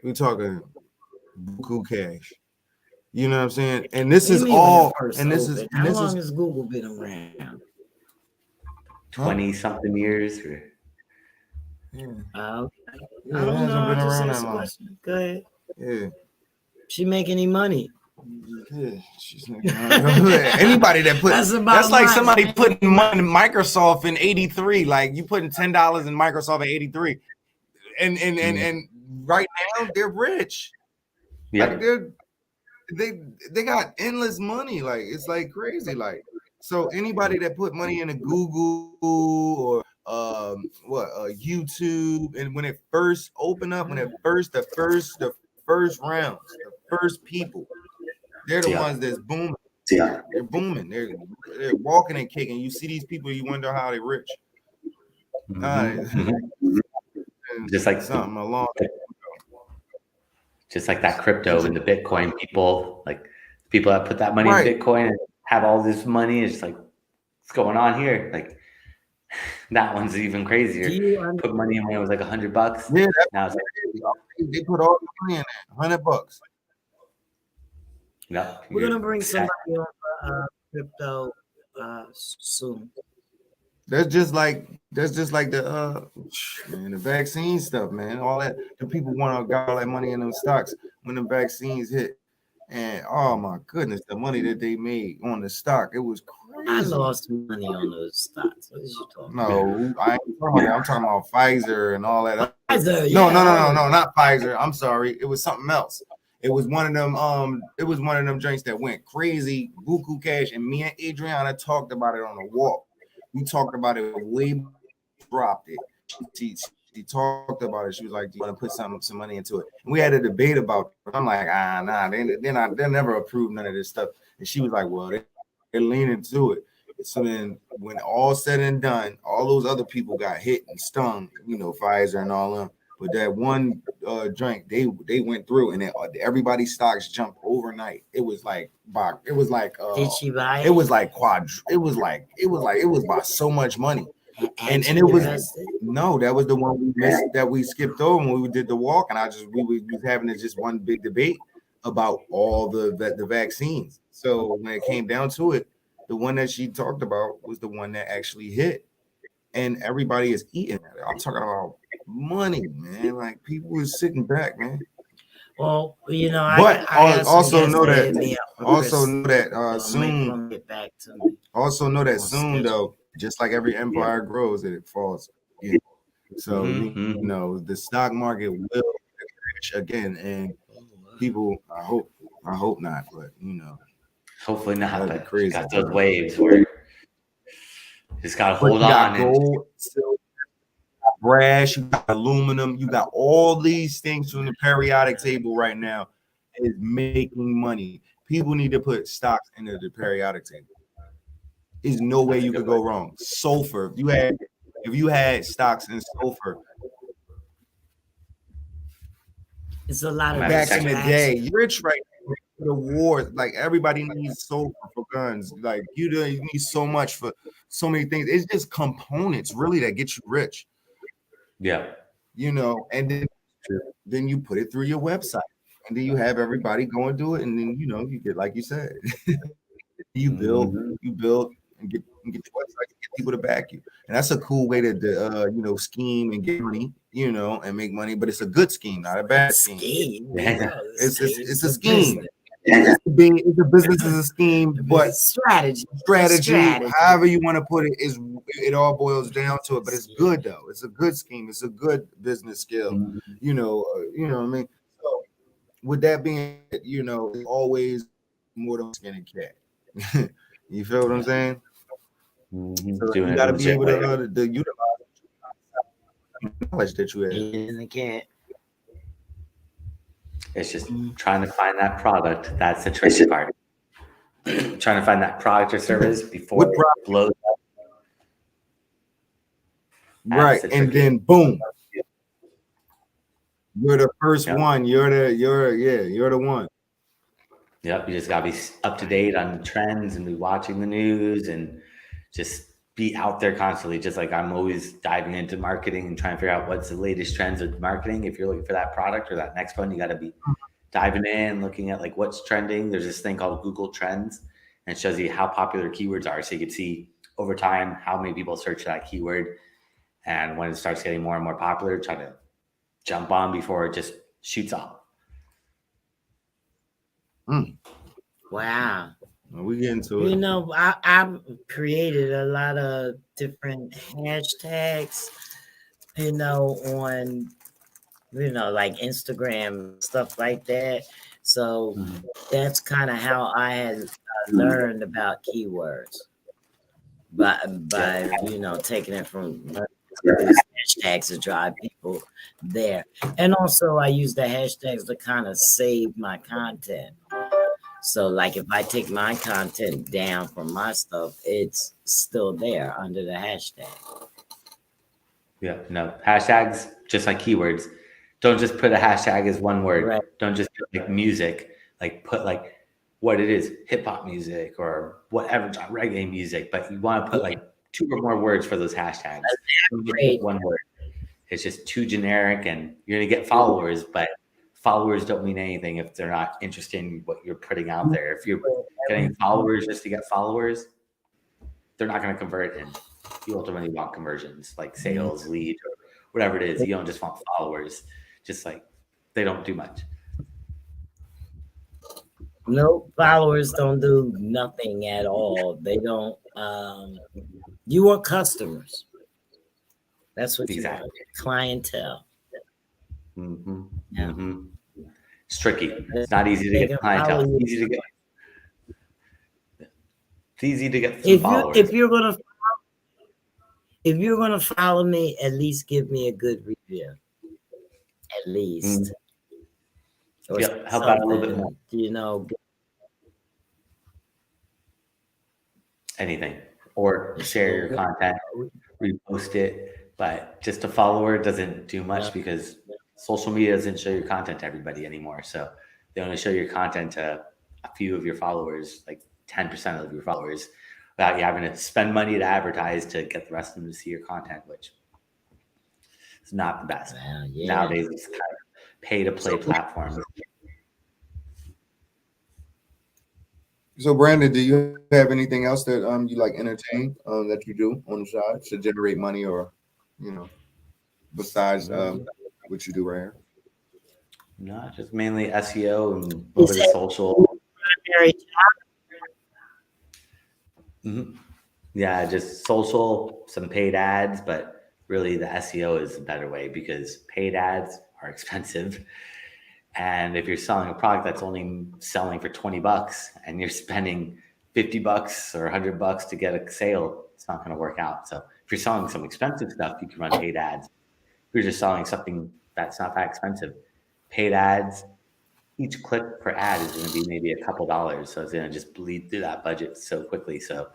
we're talking buku cash. You know what I'm saying? And this is all. And this is how long has Google been around? 20-something years. Yeah. Okay. Yeah, it hasn't been around that long. Go ahead. Yeah. She make any money? Yeah, she's making money. Anybody that put that's like somebody putting money in Microsoft in '83. Like you putting $10 in Microsoft in '83, and right now they're rich. Yeah, like they got endless money. Like it's like crazy. Like so anybody that put money into Google or YouTube, and when it first opened up, when it first the rounds, the first people, they're the ones that's booming. Yeah, they're booming. They're walking and kicking. You see these people, you wonder how they're rich. Just like something along. Just like that crypto and the Bitcoin people, like people that put that money in Bitcoin and have all this money. It's like, what's going on here? Like that one's even crazier. Put money in when it was like $100. Yeah, now it's like, they put all the money in there, $100. No, we're gonna bring somebody on crypto soon. That's just like the the vaccine stuff, man. All that the people want to got all that money in those stocks when the vaccines hit, and oh my goodness, the money that they made on the stock, it was crazy. I lost money on those stocks. What is you talking about? No, I'm talking about Pfizer and all that. Pfizer, no, not Pfizer. I'm sorry, it was something else. It was one of them. It was one of them drinks that went crazy, buku cash, and me and Adriana talked about it on the walk. We talked about it way dropped it. She talked about it. She was like, "Do you want to put some money into it?" And we had a debate about it. I'm like, nah, they'll never approve none of this stuff. And she was like, "Well, they're leaning to it." So then, when all said and done, all those other people got hit and stung, Pfizer and all them. But that one drink, they went through, and everybody's stocks jumped overnight. It was like did she buy it? It was like it was by so much money. And it was no, that was the one we missed that we skipped over when we did the walk, and we was having just one big debate about all the vaccines. So when it came down to it, the one that she talked about was the one that actually hit, and everybody is eating it. I'm talking about money, man. Like people is sitting back, man. Well, but I also know that soon. Get back to me. Also know that soon, though, just like every empire grows, it falls. So the stock market will crash again, and people. I hope not, but hopefully not. But crazy. Got those waves where you just gotta hold on. Gold, silver, brass, you got aluminum, you got all these things from the periodic table right now is making money. People need to put stocks into the periodic table. There's no way you could go wrong. Sulfur, if you had stocks in sulfur, it's a lot of back in the day. You're rich right now. The war, like everybody needs sulfur for guns. Like you need so much for so many things. It's just components really that get you rich. Yeah. And then you put it through your website, and then you have everybody go and do it, and then you get, like you said, you build and get the website, get people to back you, and that's a cool way to scheme and get money, and make money. But it's a good scheme, not a bad scheme. It's a scheme. It's a business is a scheme, but strategy, however you want to put it, it all boils down to it. But it's good though. It's a good scheme. It's a good business skill. You know what I mean. So with that being, it's always more than skin and cat. You feel what I'm saying? So you got to be able to utilize knowledge that you have. And the cat. It's just trying to find that product. That's the tricky part. Trying to find that product or service before it blows up. Right. And then boom. You're the first one. You're the one. Yep. You just gotta be up to date on trends and be watching the news and just be out there constantly. Just like I'm always diving into marketing and trying to figure out what's the latest trends with marketing. If you're looking for that product or that next one, you got to be diving in, looking at like what's trending. There's this thing called Google Trends, and it shows you how popular keywords are. So you can see over time how many people search that keyword, and when it starts getting more and more popular, try to jump on before it just shoots off. Wow. We get into it. I've created a lot of different hashtags, on, like Instagram, stuff like that. So that's kind of how I had learned about keywords by taking it from hashtags to drive people there. And also I use the hashtags to kind of save my content. So like if I take my content down from my stuff, it's still there under the hashtag. Yeah, no. Hashtags, just like keywords. Don't just put a hashtag as one word. Right. Don't just put like music, like put like what it is, hip hop music or whatever, reggae music, but you want to put like 2 or more words for those hashtags. Don't just put one word. It's just too generic and you're going to get followers, but followers don't mean anything if they're not interested in what you're putting out there. If you're getting followers just to get followers, they're not going to convert. And you ultimately want conversions like sales, lead, or whatever it is. You don't just want followers. Just like they don't do much. No, followers don't do nothing at all. They don't. You want customers. That's what you want. Clientele. Mm-hmm. Yeah. Mm-hmm. It's tricky. It's not easy to get clientele. It's easy to get some followers. if you're gonna follow me, at least give me a good review. At least. Or help out a little bit more. You know, anything, or share your content, repost it. But just a follower doesn't do much because social media doesn't show your content to everybody anymore. So they only show your content to a few of your followers, like 10% of your followers, without you having to spend money to advertise to get the rest of them to see your content, which is not the best. Nowadays, it's kind of pay-to-play platform. So, Brandon, do you have anything else that you like entertain that you do on the side to generate money, or besides what you do right here? No, just mainly SEO and a little bit of social. Yeah, just social, some paid ads, but really the SEO is a better way because paid ads are expensive. And if you're selling a product that's only selling for $20 and you're spending $50 or $100 to get a sale, it's not going to work out. So if you're selling some expensive stuff, you can run paid ads. If you're just selling something that's not that expensive, paid ads, each click per ad is going to be maybe a couple dollars. So it's going to just bleed through that budget so quickly. So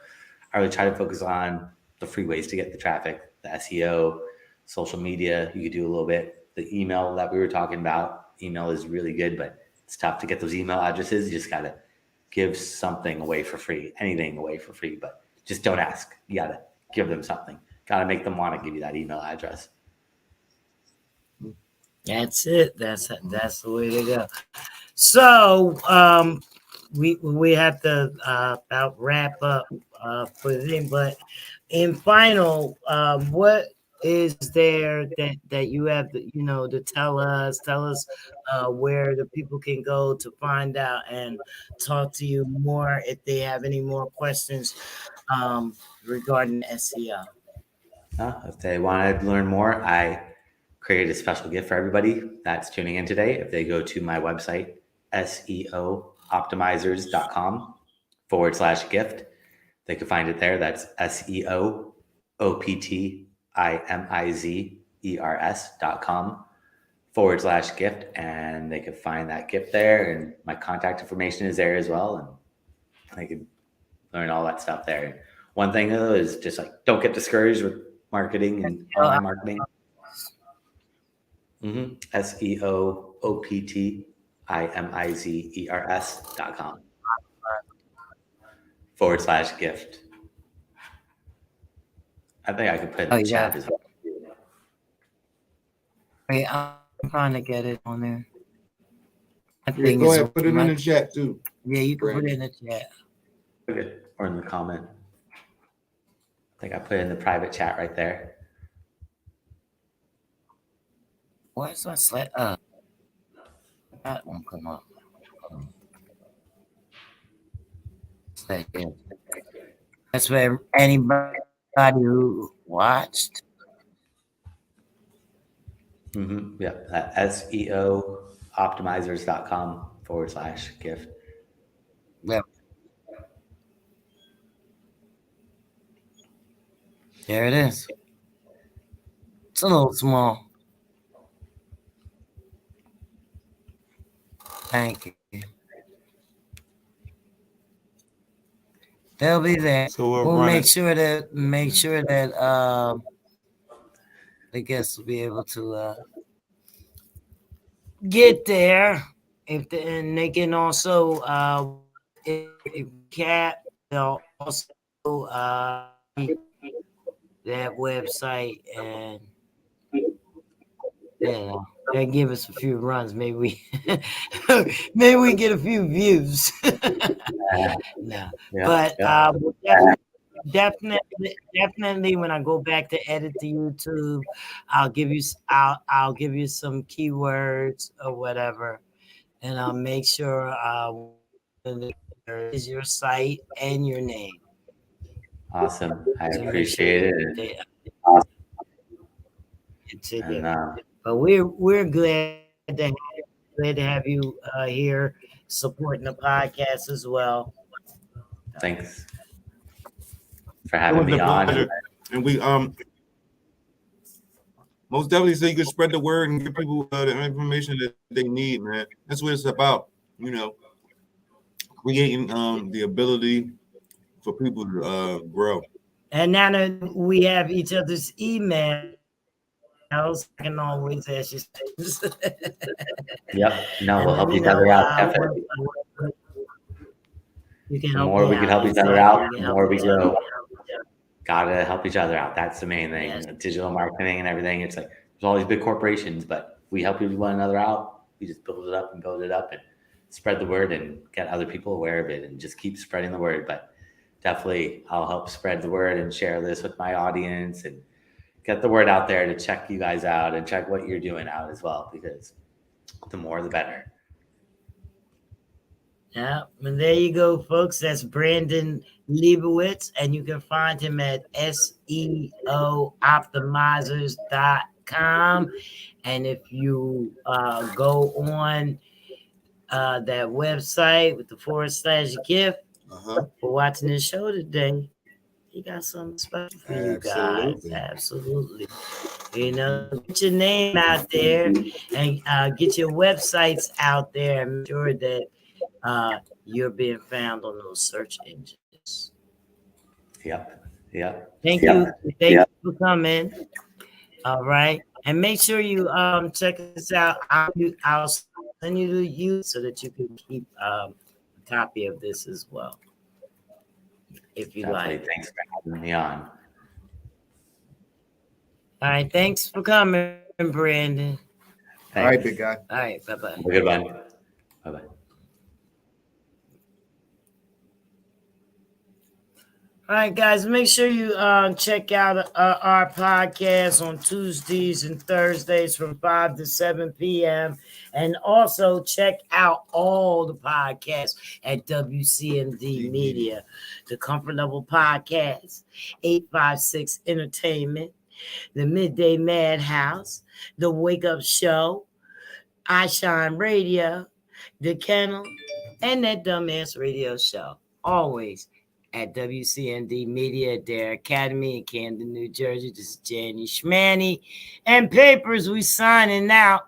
I would try to focus on the free ways to get the traffic, the SEO, social media. You could do a little bit. The email that we were talking about. Email is really good, but it's tough to get those email addresses. You just got to give something away for free, anything away for free, but just don't ask. You got to give them something. Got to make them want to give you that email address. That's it. That's the way to go. So we have to about wrap up for today, but in final, what is there that you have to tell us where the people can go to find out and talk to you more if they have any more questions regarding SEO? If they want to learn more, I created a special gift for everybody that's tuning in today. If they go to my website, seooptimizers.com/gift, they can find it there. That's seooptimizers.com/gift, and they can find that gift there, and my contact information is there as well, and they can learn all that stuff there. And one thing though is just like, don't get discouraged with marketing and online marketing. seooptimizers.com/gift. I think I can put in the chat as well. Wait, I'm trying to get it on there. Go ahead, put it in the chat too. Yeah, you can put it in the chat. Okay. Or in the comment. I think I put it in the private chat right there. What's my slide up? That won't come up. That's where anybody who watched. Yeah, at seooptimizers.com/gift. Yep. There it is. It's a little small. Thank you. They'll be there. So we'll make sure that the guests will be able to get there. And they can also if Cat, they'll also that website, and they give us a few runs. Maybe we get a few views. No, but definitely when I go back to edit the YouTube, I'll give you some keywords or whatever, and I'll make sure there is your site and your name. Awesome. I appreciate it. But we're glad to have you here supporting the podcast as well. Thanks for having me on. And we most definitely, so you can spread the word and give people the information that they need, man. That's what it's about, creating the ability for people to grow. And now that we have each other's emails, I can always ask you. Yep. No, we'll help each other out. Definitely. The more we can help each other out, the more we grow. Gotta help each other out. That's the main thing. Yes. Digital marketing and everything. It's like there's all these big corporations, but if we help one another out, we just build it up and spread the word and get other people aware of it and just keep spreading the word. But definitely I'll help spread the word and share this with my audience and get the word out there to check you guys out and check what you're doing out as well, because the more the better. Yeah, and there you go, folks. That's Brandon LEIBOWITZ, and you can find him at SEOoptimizers.com. And if you go on that website with the /gift for watching this show today, he got something special for you guys. Absolutely. Get your name out there and get your websites out there and make sure that you're being found on those search engines. Yep. Thank you for coming. All right, and make sure you check us out. I'll send you to you so that you can keep a copy of this as well, if you like. Thanks for having me on. All right, thanks for coming, Brandon. Thanks. All right, big guy. All right, bye-bye. Have a good one. Bye-bye. All right, guys, make sure you check out our podcast on Tuesdays and Thursdays from 5 to 7 p.m. And also check out all the podcasts at WCMD Media, the Comfort Level Podcast, 856 Entertainment, the Midday Madhouse, the Wake Up Show, I Shine Radio, the Kennel, and that Dumbass Radio Show. Always at WCND Media, their academy in Camden, New Jersey. This is Jenny Schmanny and Papers. We signing out.